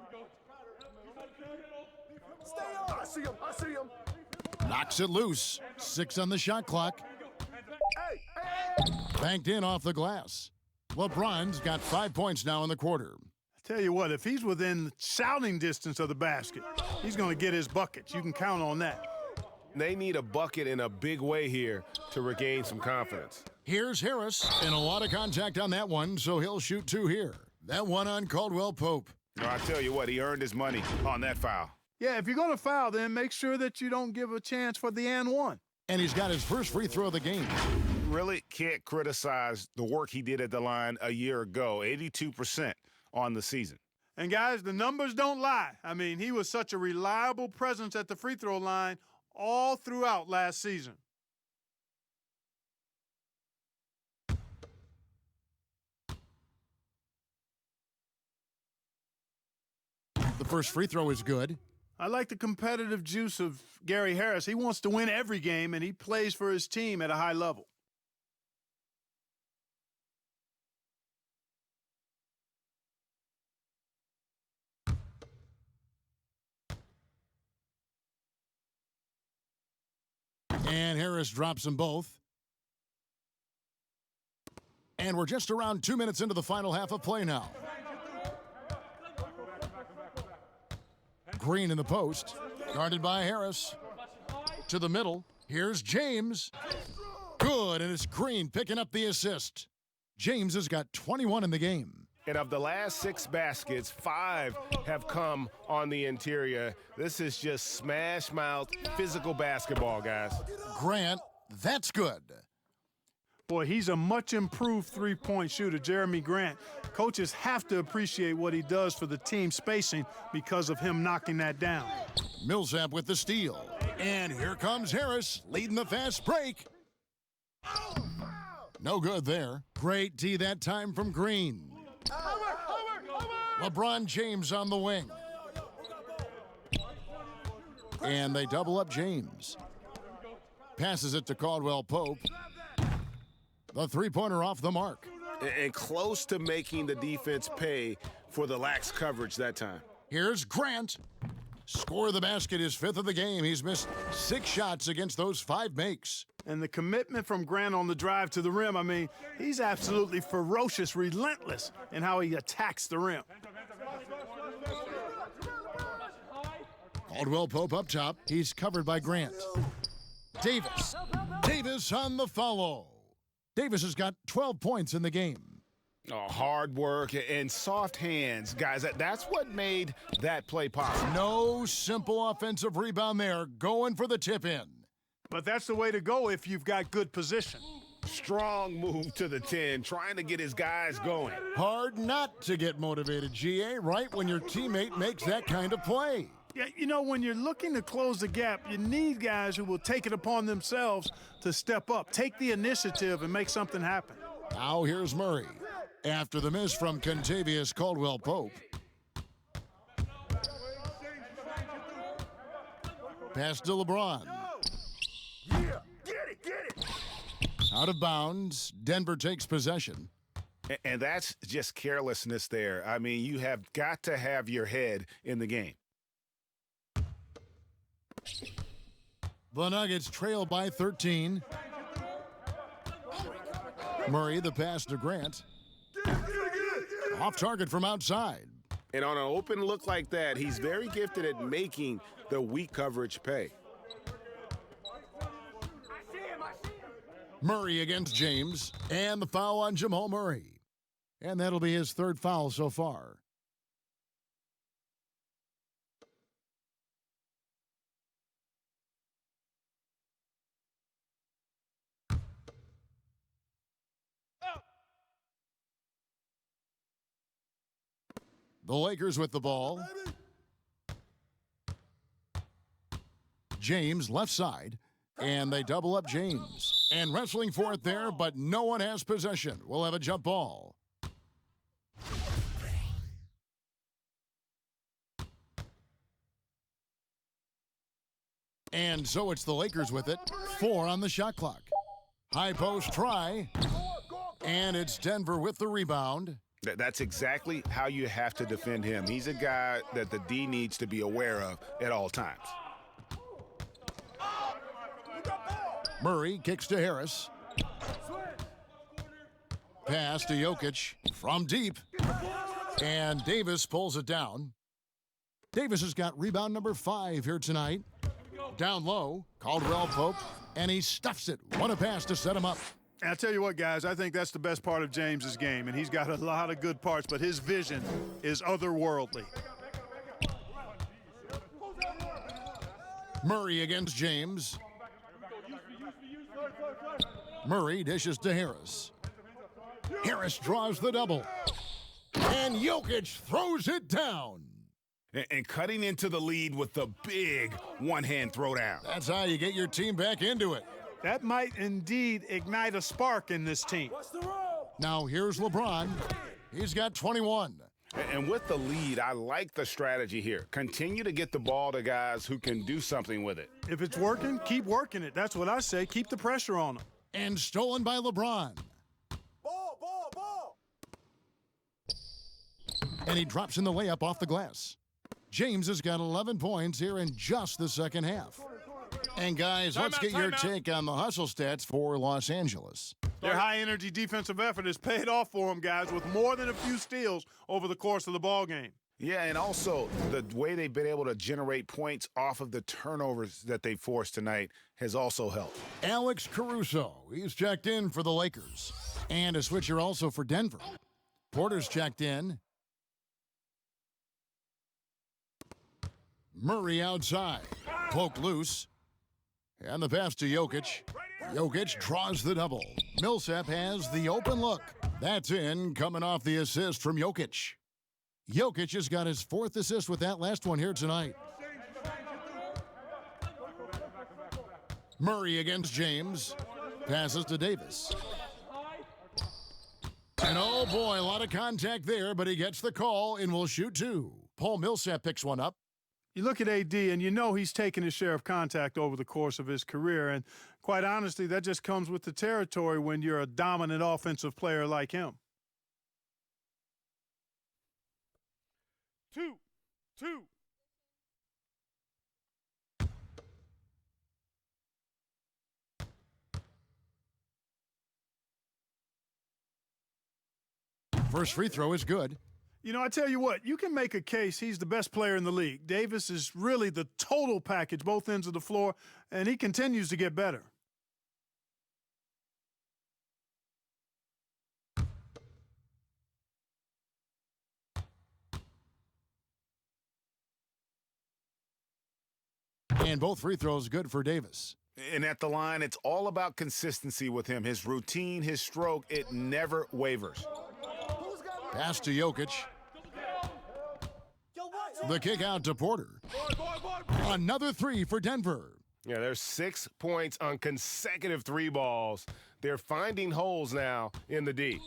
I see him. Knocks it loose. 6 on the shot clock. Banked in off the glass. LeBron's got 5 points now in the quarter. I tell you what, if he's within shouting distance of the basket, he's going to get his buckets. You can count on that. They need a bucket in a big way here to regain some confidence. Here's Harris, and a lot of contact on that one, so he'll shoot 2 here. That one on Caldwell Pope. No, I tell you what, he earned his money on that foul. Yeah, if you're going to foul, then make sure that you don't give a chance for the and one. And he's got his first free throw of the game. Really can't criticize the work he did at the line a year ago, 82% on the season. And guys, the numbers don't lie. I mean, he was such a reliable presence at the free throw line all throughout last season. The first free throw is good. I like the competitive juice of Gary Harris. He wants to win every game, and he plays for his team at a high level. And Harris drops them both. And we're just around 2 minutes into the final half of play now. Green in the post, guarded by Harris. To the middle, here's James. Good, and it's Green picking up the assist. James has got 21 in the game. And of the last 6 baskets, 5 have come on the interior. This is just smash-mouth, physical basketball, guys. Grant, that's good. Boy, he's a much improved three-point shooter, Jeremy Grant. Coaches have to appreciate what he does for the team spacing because of him knocking that down. Millsap with the steal. And here comes Harris leading the fast break. No good there. Great D that time from Green. LeBron James on the wing. And they double up James. Passes it to Caldwell Pope. The three-pointer off the mark. And close to making the defense pay for the lax coverage that time. Here's Grant. Score of the basket, his fifth of the game. He's missed 6 shots against those 5 makes. And the commitment from Grant on the drive to the rim, I mean, he's absolutely ferocious, relentless in how he attacks the rim. Caldwell Pope up top. He's covered by Grant. Davis. Davis on the follow. Davis has got 12 points in the game. Oh, hard work and soft hands, guys. That's what made that play possible. No simple offensive rebound there. Going for the tip-in. But that's the way to go if you've got good position. Strong move to the 10, trying to get his guys going. Hard not to get motivated, GA, right when your teammate makes that kind of play. Yeah, you know, when you're looking to close the gap, you need guys who will take it upon themselves to step up, take the initiative, and make something happen. Now here's Murray. After the miss from Contavious Caldwell Pope. Pass to LeBron. Out of bounds. Denver takes possession. And that's just carelessness there. I mean, you have got to have your head in the game. The Nuggets trail by 13. Murray, the pass to Grant. Off target from outside. And on an open look like that, he's very gifted at making the weak coverage pay. Murray against James, and the foul on Jamal Murray. And that'll be his 3rd foul so far. The Lakers with the ball. James left side, and they double up James. And wrestling for it there, but no one has possession. We'll have a jump ball. And so it's the Lakers with it. 4 on the shot clock. High post try. And it's Denver with the rebound. That's exactly how you have to defend him. He's a guy that the D needs to be aware of at all times. Murray kicks to Harris. Pass to Jokic from deep. And Davis pulls it down. Davis has got rebound number 5 here tonight. Down low, Caldwell Pope, and he stuffs it. What a pass to set him up. And I'll tell you what, guys, I think that's the best part of James's game, and he's got a lot of good parts, but his vision is otherworldly. Murray against James. Murray dishes to Harris. Harris draws the double. And Jokic throws it down. And cutting into the lead with the big one-hand throwdown. That's how you get your team back into it. That might indeed ignite a spark in this team. Now here's LeBron. He's got 21. And with the lead, I like the strategy here. Continue to get the ball to guys who can do something with it. If it's working, keep working it. That's what I say. Keep the pressure on them. And stolen by LeBron. Ball. And he drops in the layup off the glass. James has got 11 points here in just the second half. And guys, let's get your take on the hustle stats for Los Angeles. Their high-energy defensive effort has paid off for them, guys, with more than a few steals over the course of the ball game. Yeah, and also the way they've been able to generate points off of the turnovers that they forced tonight has also helped. Alex Caruso, he's checked in for the Lakers. And a switcher also for Denver. Porter's checked in. Murray outside. Poke loose. And the pass to Jokic. Jokic draws the double. Millsap has the open look. That's in, coming off the assist from Jokic. Jokic has got his 4th assist with that last one here tonight. Murray against James. Passes to Davis. And oh boy, a lot of contact there, but he gets the call and will shoot 2. Paul Millsap picks one up. You look at AD, and you know he's taken his share of contact over the course of his career. And quite honestly, that just comes with the territory when you're a dominant offensive player like him. 2. First free throw is good. You know, I tell you what, you can make a case he's the best player in the league. Davis is really the total package, both ends of the floor, and he continues to get better. And both free throws good for Davis. And at the line, it's all about consistency with him. His routine, his stroke, it never wavers. Pass to Jokic. The kick out to Porter. Another 3 for Denver. Yeah, there's 6 points on consecutive 3 balls. They're finding holes now in the D.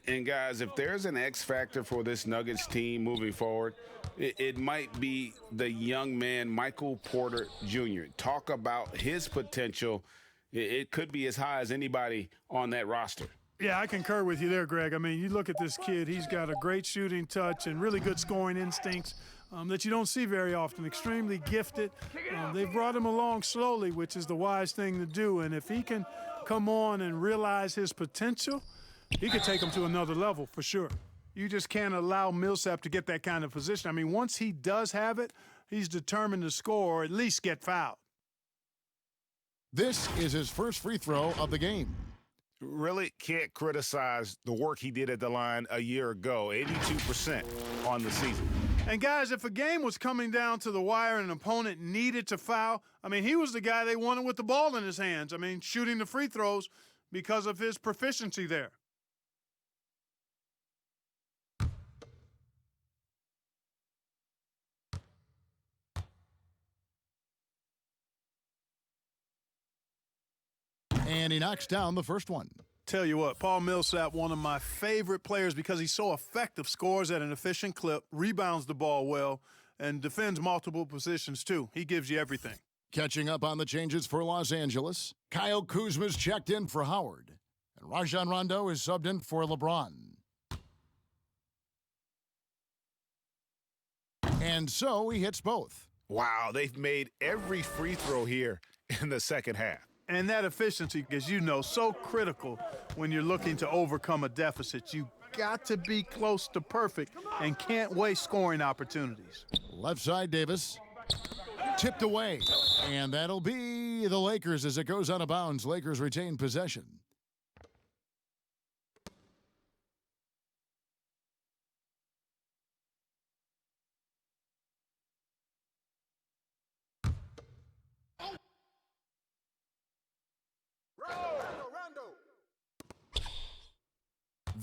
And guys, if there's an X factor for this Nuggets team moving forward, it might be the young man, Michael Porter Jr. Talk about his potential. It could be as high as anybody on that roster. Yeah, I concur with you there, Greg. I mean, you look at this kid, he's got a great shooting touch and really good scoring instincts that you don't see very often. Extremely gifted. They've brought him along slowly, which is the wise thing to do. And if he can come on and realize his potential, he could take him to another level for sure. You just can't allow Millsap to get that kind of position. I mean, once he does have it, he's determined to score or at least get fouled. This is his first free throw of the game. Really can't criticize the work he did at the line a year ago, 82% on the season. And guys, if a game was coming down to the wire and an opponent needed to foul, I mean, he was the guy they wanted with the ball in his hands. I mean, shooting the free throws because of his proficiency there. And he knocks down the first one. Tell you what, Paul Millsap, one of my favorite players because he's so effective, scores at an efficient clip, rebounds the ball well, and defends multiple positions too. He gives you everything. Catching up on the changes for Los Angeles, Kyle Kuzma's checked in for Howard, and Rajon Rondo is subbed in for LeBron. And so he hits both. Wow, they've made every free throw here in the second half. And that efficiency, as you know, so critical when you're looking to overcome a deficit. You got to be close to perfect and can't waste scoring opportunities. Left side, Davis. Tipped away. And that'll be the Lakers as it goes out of bounds. Lakers retain possession.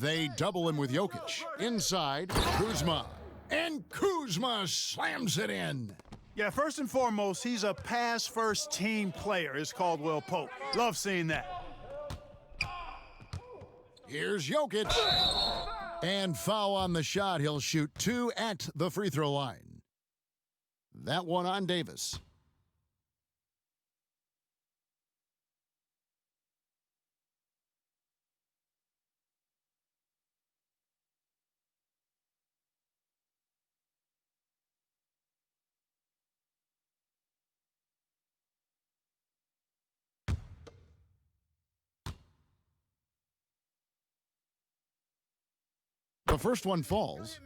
They double him with Jokic. Inside, Kuzma. And Kuzma slams it in. Yeah, first and foremost, he's a pass-first team player, is Caldwell Pope. Love seeing that. Here's Jokic. And foul on the shot. He'll shoot 2 at the free throw line. That one on Davis. The first one falls.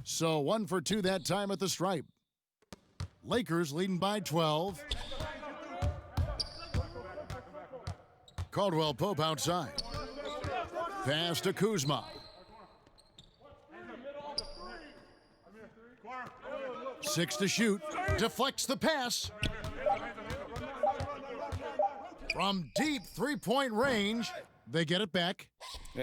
So 1 for 2 that time at the stripe. Lakers leading by 12. Caldwell Pope outside. Pass to Kuzma. 6 to shoot. Deflects the pass. From deep three-point range, they get it back.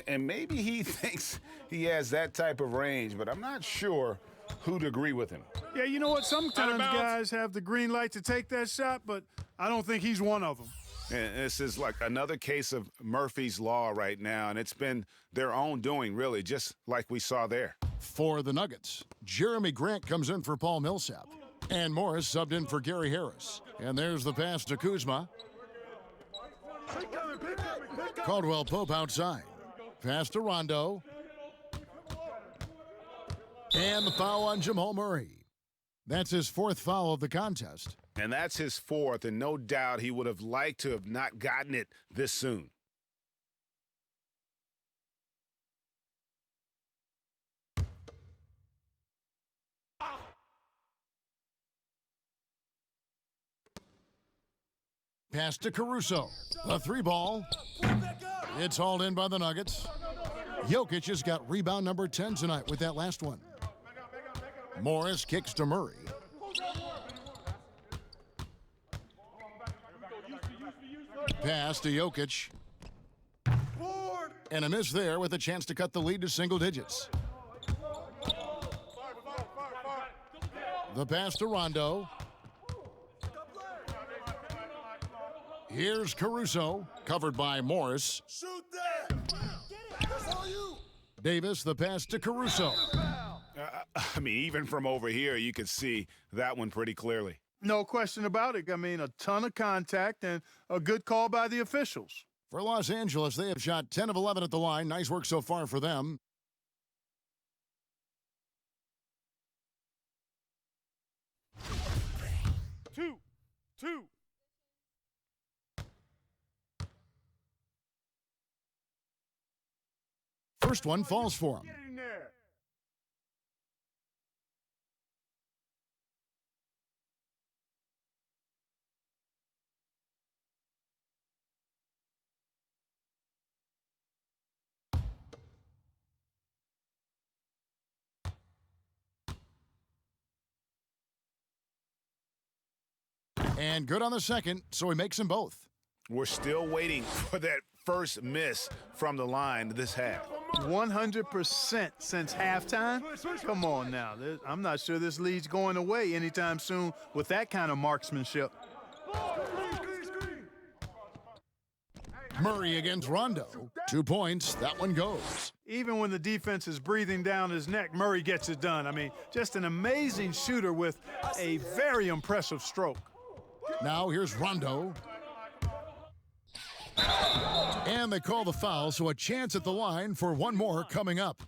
And maybe he thinks he has that type of range, but I'm not sure who'd agree with him. Yeah, you know what? Sometimes guys have the green light to take that shot, but I don't think he's one of them. And this is like another case of Murphy's Law right now, and it's been their own doing, really, just like we saw there. For the Nuggets, Jeremy Grant comes in for Paul Millsap. And Morris subbed in for Gary Harris. And there's the pass to Kuzma. Caldwell Pope outside. Pass to Rondo. And the foul on Jamal Murray. That's his 4th foul of the contest. And that's his 4th, and no doubt he would have liked to have not gotten it this soon. Pass to Caruso. The 3-ball. It's hauled in by the Nuggets. Jokic has got rebound number 10 tonight with that last one. Morris kicks to Murray. Pass to Jokic. And a miss there with a chance to cut the lead to single digits. The pass to Rondo. Here's Caruso, covered by Morris. Shoot that! That's all you! Davis, the pass to Caruso. I mean, even from over here, you could see that one pretty clearly. No question about it. I mean, a ton of contact and a good call by the officials. For Los Angeles, they have shot 10 of 11 at the line. Nice work so far for them. Two. First one falls for him. Get in there. And good on the second, so he makes them both. We're still waiting for that first miss from the line this half. 100% since halftime? Come on now. I'm not sure this lead's going away anytime soon with that kind of marksmanship. Murray against Rondo. 2 points. That one goes. Even when the defense is breathing down his neck, Murray gets it done. I mean, just an amazing shooter with a very impressive stroke. Now here's Rondo. And they call the foul, so a chance at the line for one more coming up.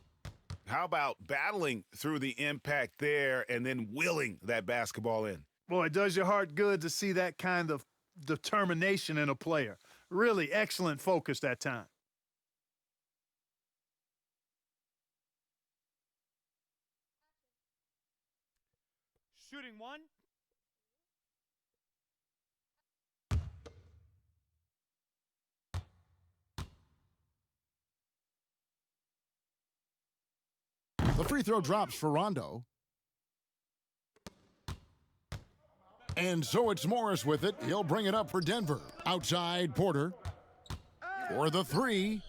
How about battling through the impact there and then willing that basketball in? Boy, it does your heart good to see that kind of determination in a player. Really excellent focus that time. Shooting one. The free throw drops for Rondo. And so it's Morris with it. He'll bring it up for Denver. Outside Porter. For the 3.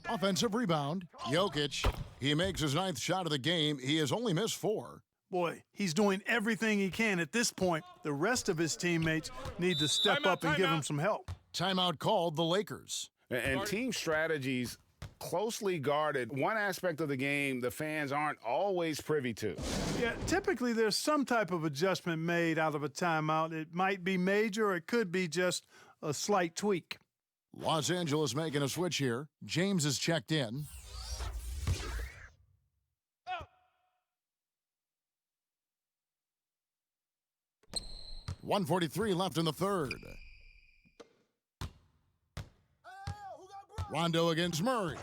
Offensive rebound. Jokic. He makes his 9th shot of the game. He has only missed 4. Boy, he's doing everything he can at this point. The rest of his teammates need to step up and give him some help. Timeout called the Lakers. And team strategies closely guarded. One aspect of the game the fans aren't always privy to. Yeah, typically there's some type of adjustment made out of a timeout. It might be major, or it could be just a slight tweak. Los Angeles making a switch here. James is checked in. .143 left in the third. Rondo against Murray.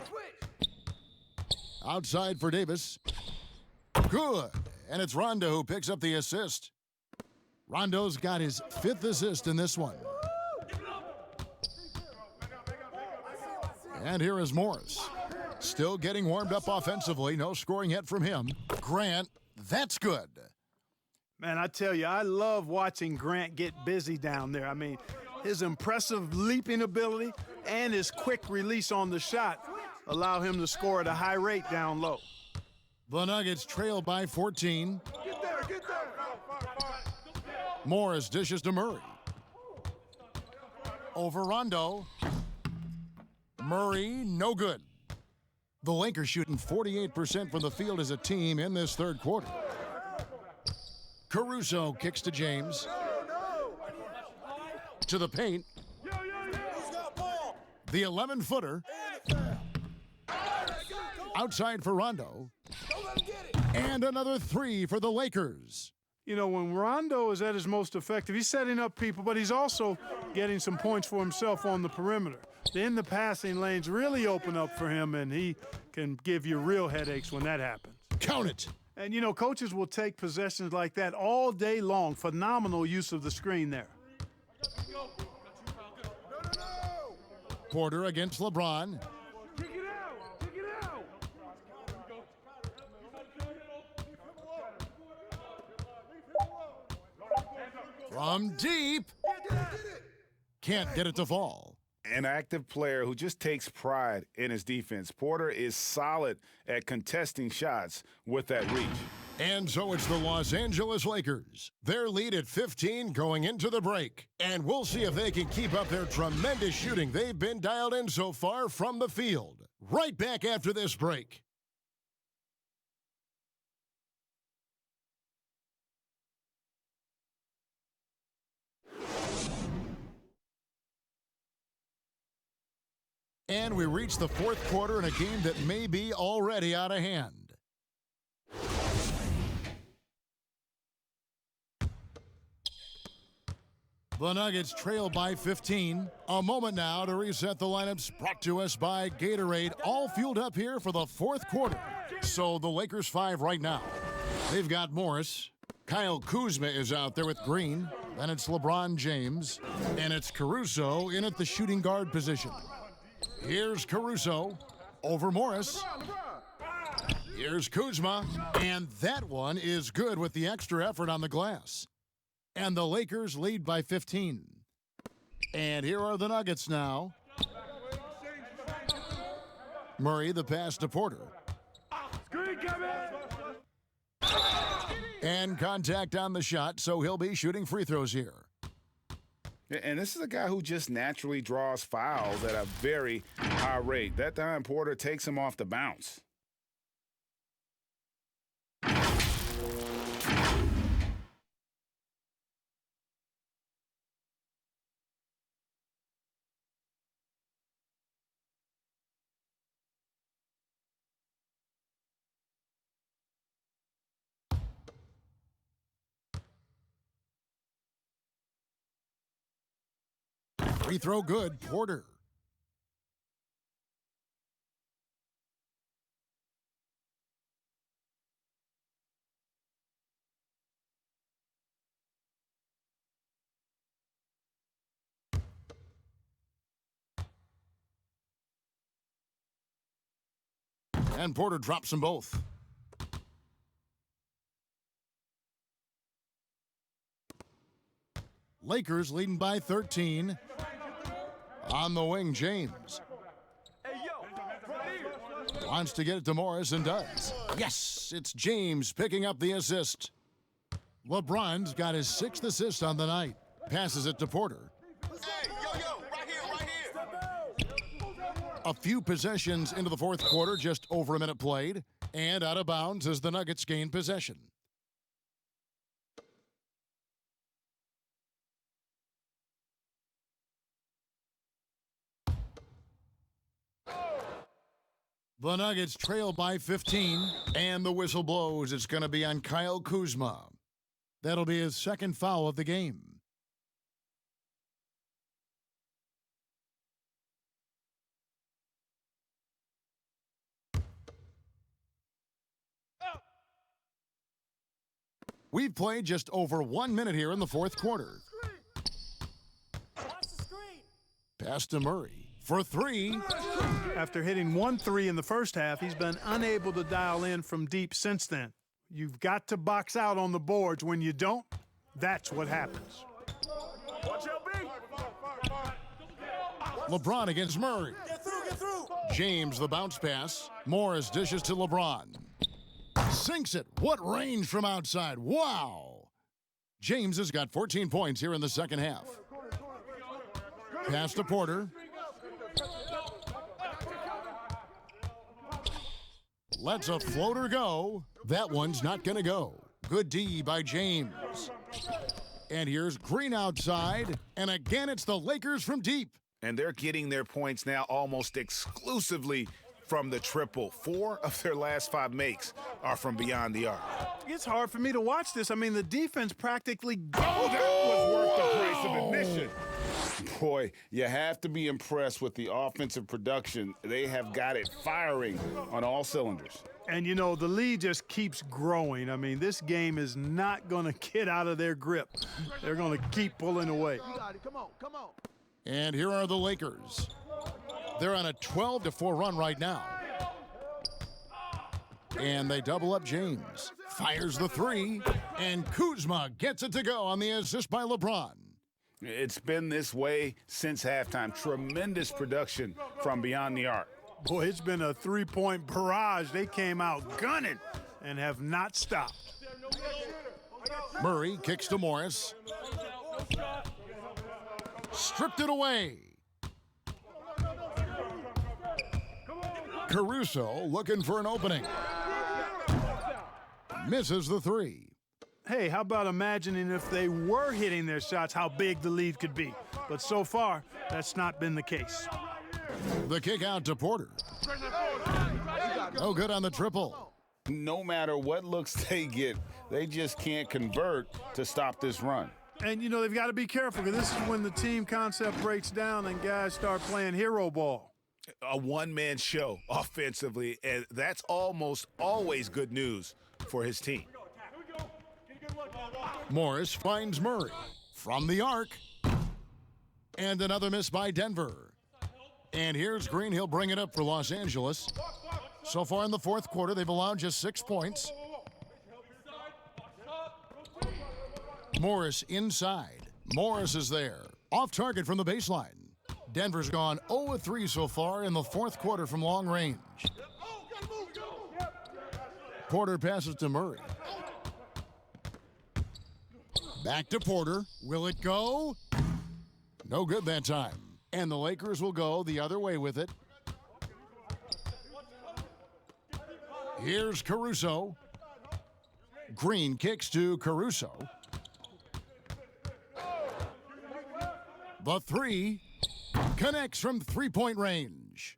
Outside for Davis. Good. And it's Rondo who picks up the assist. Rondo's got his 5th assist in this one. And here is Morris. Still getting warmed up offensively. No scoring yet from him. Grant, that's good. Man, I tell you, I love watching Grant get busy down there. I mean, his impressive leaping ability and his quick release on the shot allow him to score at a high rate down low. The Nuggets trail by 14. Get there. Morris dishes to Murray. Over Rondo. Murray, no good. The Lakers shooting 48% from the field as a team in this third quarter. Caruso kicks to James. To the paint. The 11-footer. Outside for Rondo. And another three for the Lakers. You know, when Rondo is at his most effective, he's setting up people, but he's also getting some points for himself on the perimeter. Then the passing lanes really open up for him, and he can give you real headaches when that happens. Count it. And, you know, coaches will take possessions like that all day long. Phenomenal use of the screen there. Porter against LeBron. From deep. Can't get it to fall. An active player who just takes pride in his defense. Porter is solid at contesting shots with that reach. And so it's the Los Angeles Lakers. Their lead at 15 going into the break. And we'll see if they can keep up their tremendous shooting they've been dialed in so far from the field. Right back after this break. And we reach the fourth quarter in a game that may be already out of hand. The Nuggets trail by 15. A moment now to reset the lineups, brought to us by Gatorade, all fueled up here for the fourth quarter. So the Lakers 5 right now. They've got Morris. Kyle Kuzma is out there with Green. Then it's LeBron James. And it's Caruso in at the shooting guard position. Here's Caruso over Morris. Here's Kuzma. And that one is good with the extra effort on the glass. And the Lakers lead by 15. And here are the Nuggets now. Murray, the pass to Porter. And contact on the shot, so he'll be shooting free throws here. And this is a guy who just naturally draws fouls at a very high rate. That time, Porter takes him off the bounce. Free throw good, Porter. And Porter drops them both. Lakers leading by 13. On the wing, James. Wants to get it to Morris and does. Yes, it's James picking up the assist. LeBron's got his 6th assist on the night. Passes it to Porter. A few possessions into the fourth quarter, just over a minute played. And out of bounds as the Nuggets gain possession. The Nuggets trail by 15, and the whistle blows. It's going to be on Kyle Kuzma. That'll be his 2nd foul of the game. We've played just over 1 minute here in the fourth quarter. Pass to Murray. for three. After hitting 1 3 in the first half, he's been unable to dial in from deep since then. You've got to box out on the boards. When you don't, that's what happens. LeBron against Murray. James the bounce pass. Morris dishes to LeBron. Sinks it. What range from outside. Wow. James has got 14 points here in the second half. Pass to Porter. Lets a floater go. That one's not going to go. Good D by James. And here's Green outside. And again, it's the Lakers from deep. And they're getting their points now almost exclusively from the triple. 4 of their last 5 makes are from beyond the arc. It's hard for me to watch this. I mean, the defense practically Oh, that was worth the price of admission. Boy, you have to be impressed with the offensive production. They have got it firing on all cylinders. And, you know, the lead just keeps growing. I mean, this game is not going to get out of their grip. They're going to keep pulling away. You got it. Come on, come on. And here are the Lakers. They're on a 12-4 run right now. And they double up James. Fires the three. And Kuzma gets it to go on the assist by LeBron. It's been this way since halftime. Tremendous production from beyond the arc. Boy, it's been a 3-point barrage. They came out gunning and have not stopped. Murray kicks to Morris. Stripped it away. Caruso looking for an opening. Misses the three. Hey, how about imagining if they were hitting their shots, how big the lead could be? But so far, that's not been the case. The kick out to Porter. No good on the triple. No matter what looks they get, they just can't convert to stop this run. And, you know, they've got to be careful because this is when the team concept breaks down and guys start playing hero ball. A one-man show offensively, and that's almost always good news for his team. Morris finds Murray from the arc. And another miss by Denver. And here's Green. He'll bring it up for Los Angeles. So far in the fourth quarter, they've allowed just 6 points. Morris inside. Morris is there. Off target from the baseline. Denver's gone 0-3 so far in the fourth quarter from long range. Porter passes to Murray. Back to Porter. Will it go? No good that time. And the Lakers will go the other way with it. Here's Caruso. Green kicks to Caruso. The three connects from three-point range.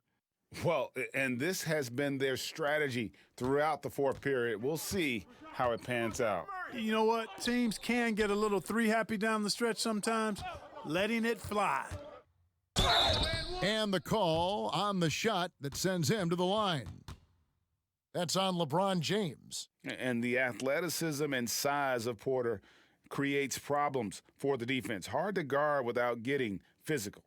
Well, and this has been their strategy throughout the fourth period. We'll see how it pans out. You know what? Teams can get a little three-happy down the stretch sometimes, letting it fly. And the call on the shot that sends him to the line. That's on LeBron James. And the athleticism and size of Porter creates problems for the defense. Hard to guard without getting physical.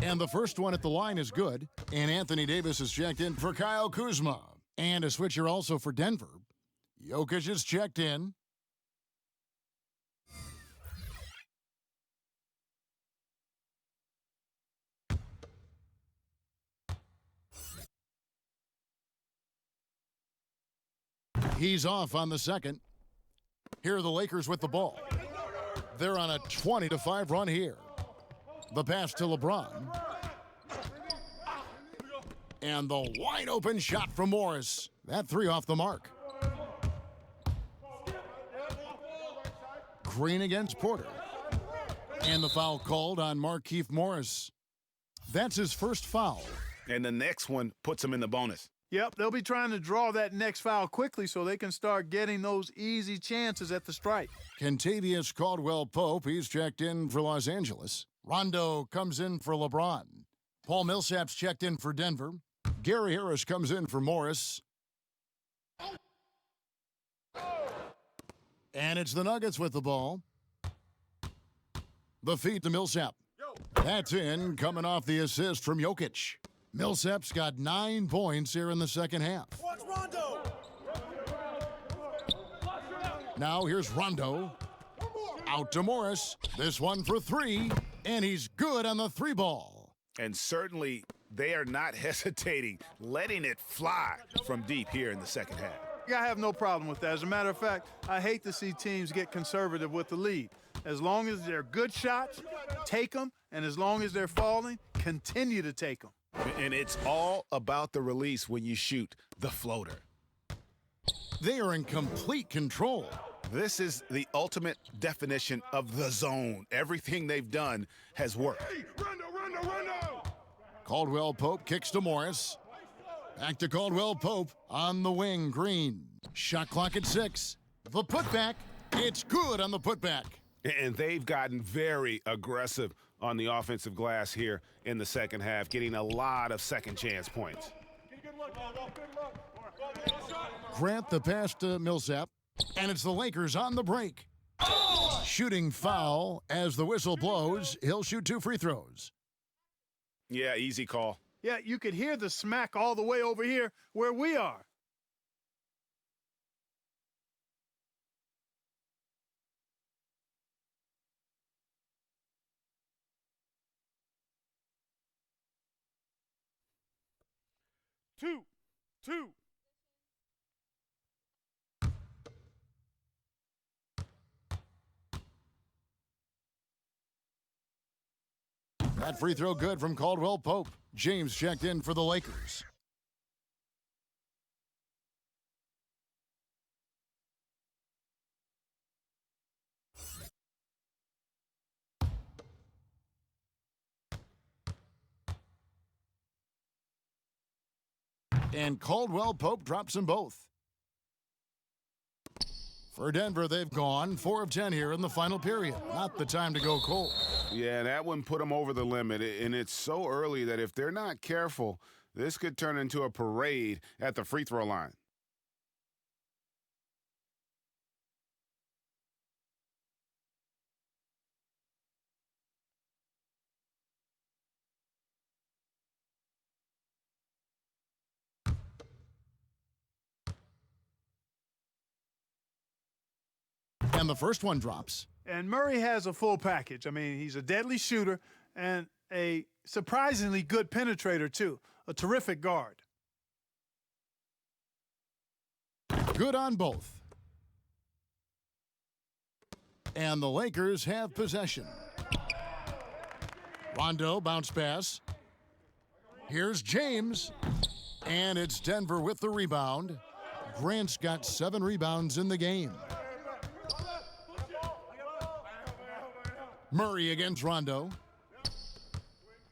And the first one at the line is good. And Anthony Davis is checked in for Kyle Kuzma. And a switcher also for Denver. Jokic is checked in. He's off on the second. Here are the Lakers with the ball. They're on a 20-5 run here. The pass to LeBron. And the wide open shot from Morris. That three off the mark. Green against Porter. And the foul called on Markieff Morris. That's his first foul. And the next one puts him in the bonus. Yep, they'll be trying to draw that next foul quickly so they can start getting those easy chances at the stripe. Kentavious Caldwell-Pope, he's checked in for Los Angeles. Rondo comes in for LeBron. Paul Millsap's checked in for Denver. Gary Harris comes in for Morris. And it's the Nuggets with the ball. The feed to Millsap. That's in, coming off the assist from Jokic. Millsap's got 9 points here in the second half. Watch Rondo. Now here's Rondo. Out to Morris. This one for 3, and he's good on the 3 ball. And certainly they are not hesitating, letting it fly from deep here in the second half. I have no problem with that. As a matter of fact, I hate to see teams get conservative with the lead. As long as they're good shots, take them, and as long as they're falling, continue to take them. And it's all about the release when you shoot the floater. They are in complete control. This is the ultimate definition of the zone. Everything they've done has worked. Hey, Rondo! Caldwell Pope kicks to Morris. Back to Caldwell Pope on the wing, Green. Shot clock at 6. The putback, it's good on the putback. And they've gotten very aggressive on the offensive glass here in the second half, getting a lot of second chance points. Grant the pass to Millsap, and it's the Lakers on the break. Shooting foul as the whistle blows. He'll shoot 2 free throws. Yeah, easy call. Yeah, you could hear the smack all the way over here where we are. Two. That free throw good from Caldwell Pope. James checked in for the Lakers. And Caldwell Pope drops them both. For Denver, they've gone 4 of 10 here in the final period. Not the time to go cold. Yeah, that one put them over the limit, and it's so early that if they're not careful, this could turn into a parade at the free throw line. And the first one drops. And Murray has a full package. I mean, he's a deadly shooter and a surprisingly good penetrator, too. A terrific guard. Good on both. And the Lakers have possession. Rondo bounce pass. Here's James. And it's Denver with the rebound. Grant's got 7 rebounds in the game. Murray against Rondo.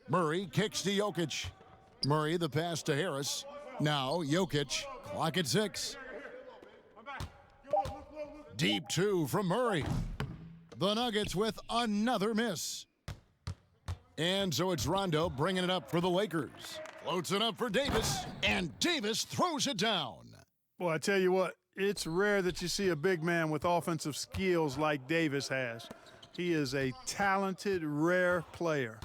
Murray kicks to Jokic. Murray the pass to Harris. Now Jokic, clock at 6. Deep 2 from Murray. The Nuggets with another miss. And so it's Rondo bringing it up for the Lakers. Floats it up for Davis, and Davis throws it down. Boy, I tell you what, it's rare that you see a big man with offensive skills like Davis has. He is a talented, rare player.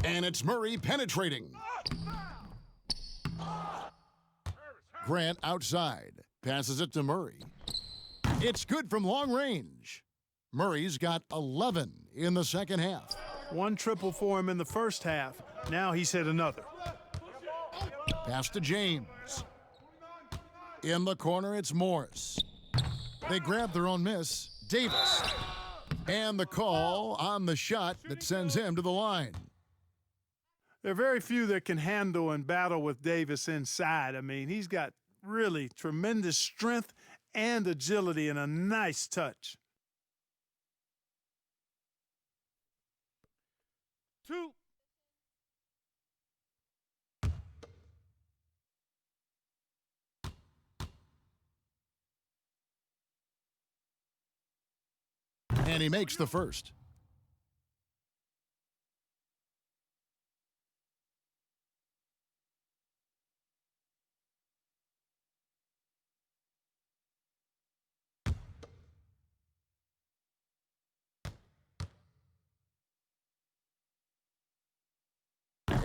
And it's Murray penetrating. Grant outside. Passes it to Murray. It's good from long range. Murray's got 11 in the second half. 1 triple for him in the first half. Now he's hit another. Pass to James. In the corner, it's Morris. They grab their own miss. Davis. And the call on the shot that sends him to the line. There are very few that can handle and battle with Davis inside. I mean, he's got really tremendous strength and agility and a nice touch. 2. And he makes the first.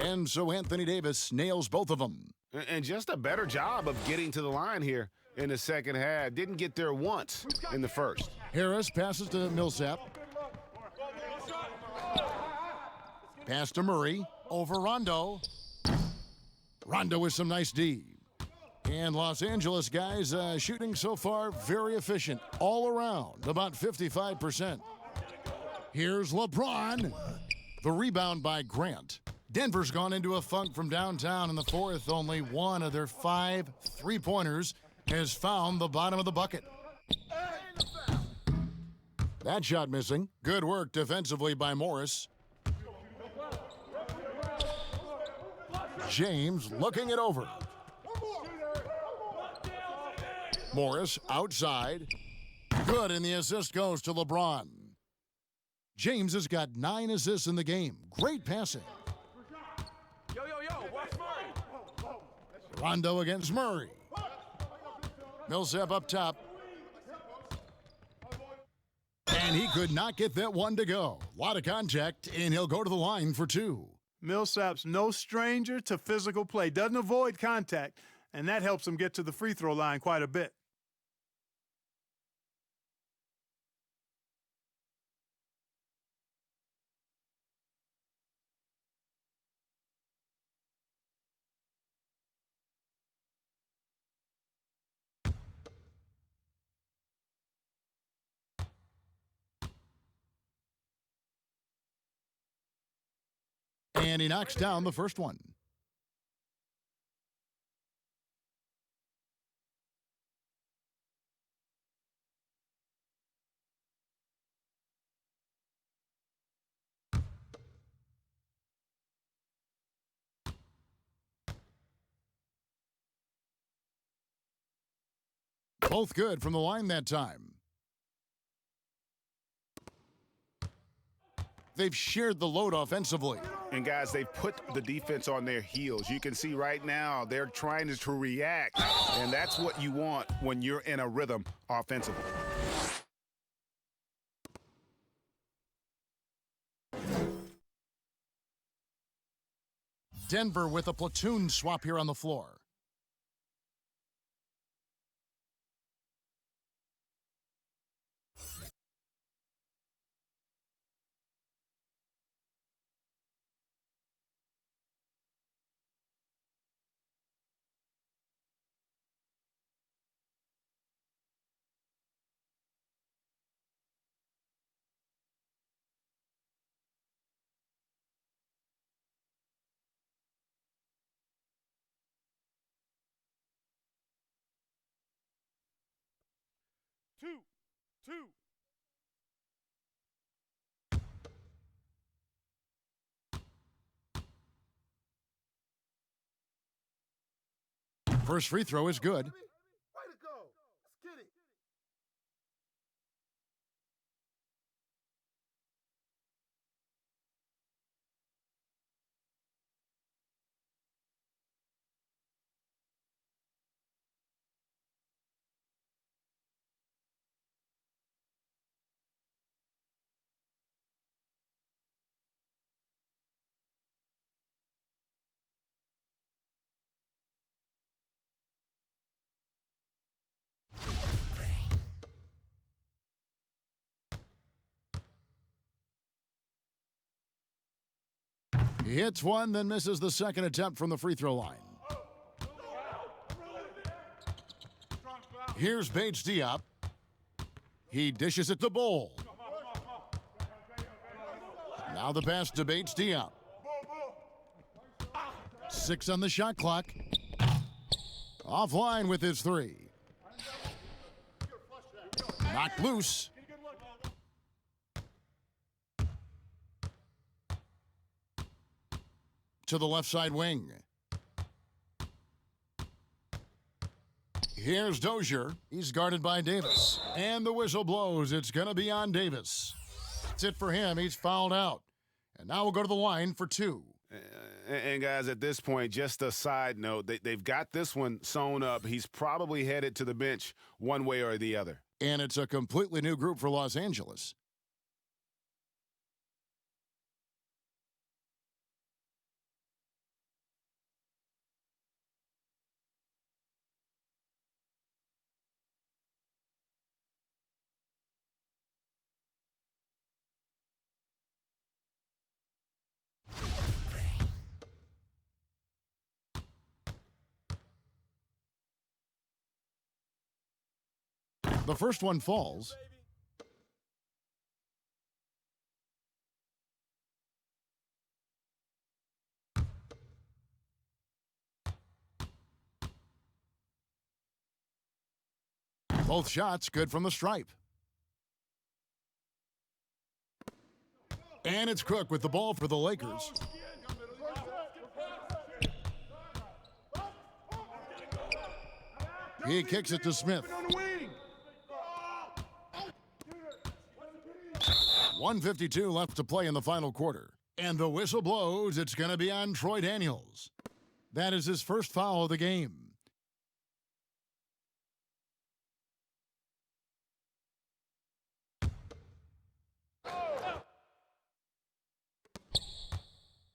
And so Anthony Davis nails both of them. And just a better job of getting to the line here in the second half. Didn't get there once in the first. Harris passes to Millsap. Pass to Murray. Over Rondo. Rondo with some nice D. And Los Angeles guys shooting so far very efficient all around, about 55%. Here's LeBron. The rebound by Grant. Denver's gone into a funk from downtown in the fourth. Only one of their 5 3-pointers has found the bottom of the bucket. That shot missing. Good work defensively by Morris. James looking it over. Morris outside. Good, and the assist goes to LeBron. James has got 9 assists in the game. Great passing. Yo, watch Murray. Rondo against Murray. Millsap up top. And he could not get that one to go. A lot of contact, and he'll go to the line for 2. Millsap's no stranger to physical play. Doesn't avoid contact, and that helps him get to the free throw line quite a bit. And he knocks down the first one. Both good from the line that time. They've shared the load offensively. And guys, they've put the defense on their heels. You can see right now they're trying to react, and that's what you want when you're in a rhythm offensively. Denver with a platoon swap here on the floor. Two. First free throw is good. Way to go. Let's get it. He hits one, then misses the second attempt from the free throw line. Here's Bates Diop. He dishes it to Bull. Now the pass to Bates Diop. 6 on the shot clock. Offline with his 3. Knocked loose. To the left side wing. Here's Dozier. He's guarded by Davis. And the whistle blows. It's going to be on Davis. That's it for him. He's fouled out. And now we'll go to the line for 2. And guys, at this point, just a side note, they've got this one sewn up. He's probably headed to the bench one way or the other. And it's a completely new group for Los Angeles. The first one falls. Both shots good from the stripe. And it's Cook with the ball for the Lakers. He kicks it to Smith. 1:52 left to play in the final quarter. And the whistle blows. It's going to be on Troy Daniels. That is his first foul of the game.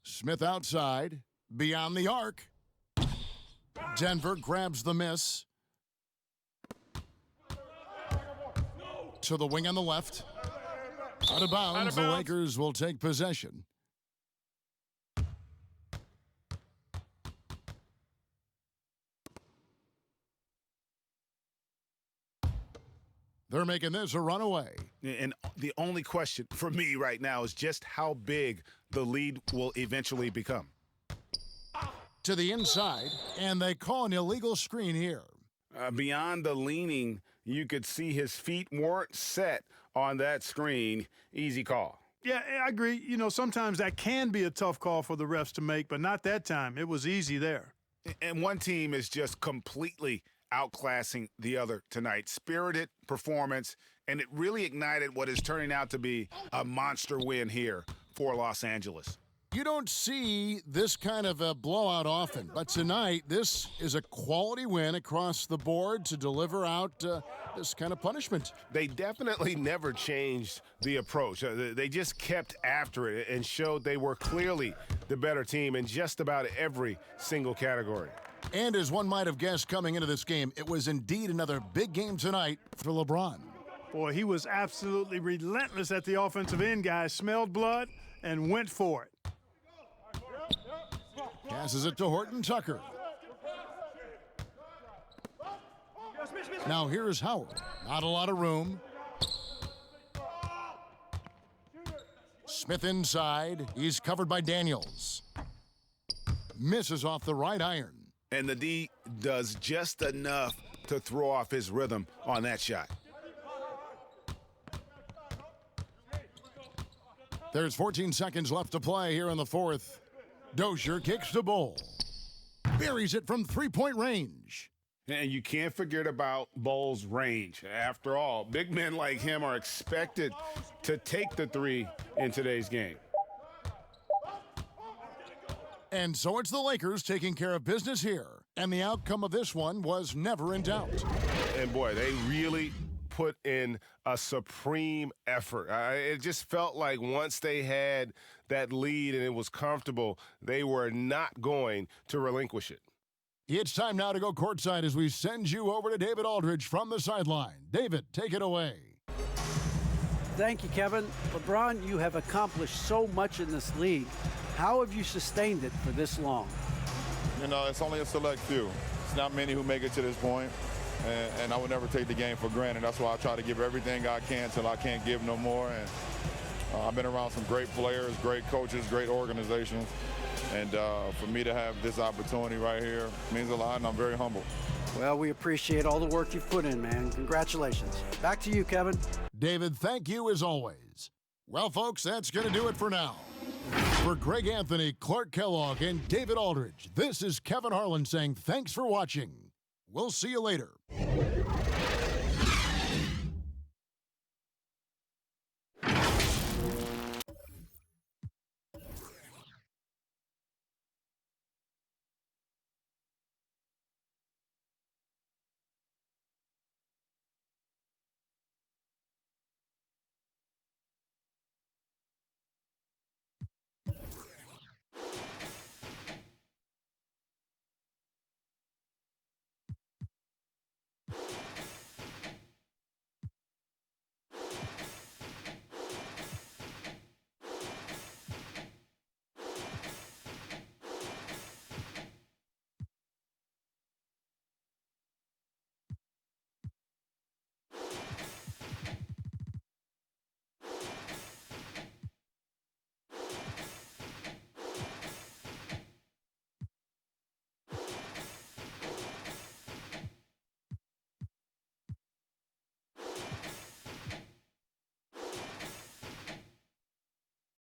Smith outside, beyond the arc. Denver grabs the miss. To the wing on the left. Out of bounds, the Lakers will take possession. They're making this a runaway. And the only question for me right now is just how big the lead will eventually become. To the inside, and they call an illegal screen here. Beyond the leaning, you could see his feet weren't set on that screen. Easy call. Yeah, I agree. You know, sometimes that can be a tough call for the refs to make, but not that time. It was easy there. And one team is just completely outclassing the other tonight. Spirited performance, and it really ignited what is turning out to be a monster win here for Los Angeles. You don't see this kind of a blowout often, but tonight this is a quality win across the board to deliver out this kind of punishment. They definitely never changed the approach. They just kept after it and showed they were clearly the better team in just about every single category. And as one might have guessed coming into this game, it was indeed another big game tonight for LeBron. Boy, he was absolutely relentless at the offensive end, guys. Smelled blood and went for it. Passes it to Horton Tucker. Now here's Howard. Not a lot of room. Smith inside. He's covered by Daniels. Misses off the right iron. And the D does just enough to throw off his rhythm on that shot. There's 14 seconds left to play here in the fourth. Dozier kicks to Bull. Buries it from three-point range. And you can't forget about Bull's range. After all, big men like him are expected to take the three in today's game. And so it's the Lakers taking care of business here. And the outcome of this one was never in doubt. And boy, they really put in a supreme effort. It just felt like once they had that lead and it was comfortable, they were not going to relinquish it. It's time now to go courtside as we send you over to David Aldridge from the sideline. David, take it away. Thank you, Kevin. LeBron, you have accomplished so much in this league. How have you sustained it for this long? You know, it's only a select few. It's not many who make it to this point, and I would never take the game for granted. That's why I try to give everything I can till I can't give no more. And I've been around some great players, great coaches, great organizations, and for me to have this opportunity right here means a lot, and I'm very humble. Well, we appreciate all the work you've put in, man. Congratulations. Back to you, Kevin. David, thank you as always. Well, folks, that's going to do it for now. For Greg Anthony, Clark Kellogg, and David Aldridge, this is Kevin Harlan saying thanks for watching. We'll see you later.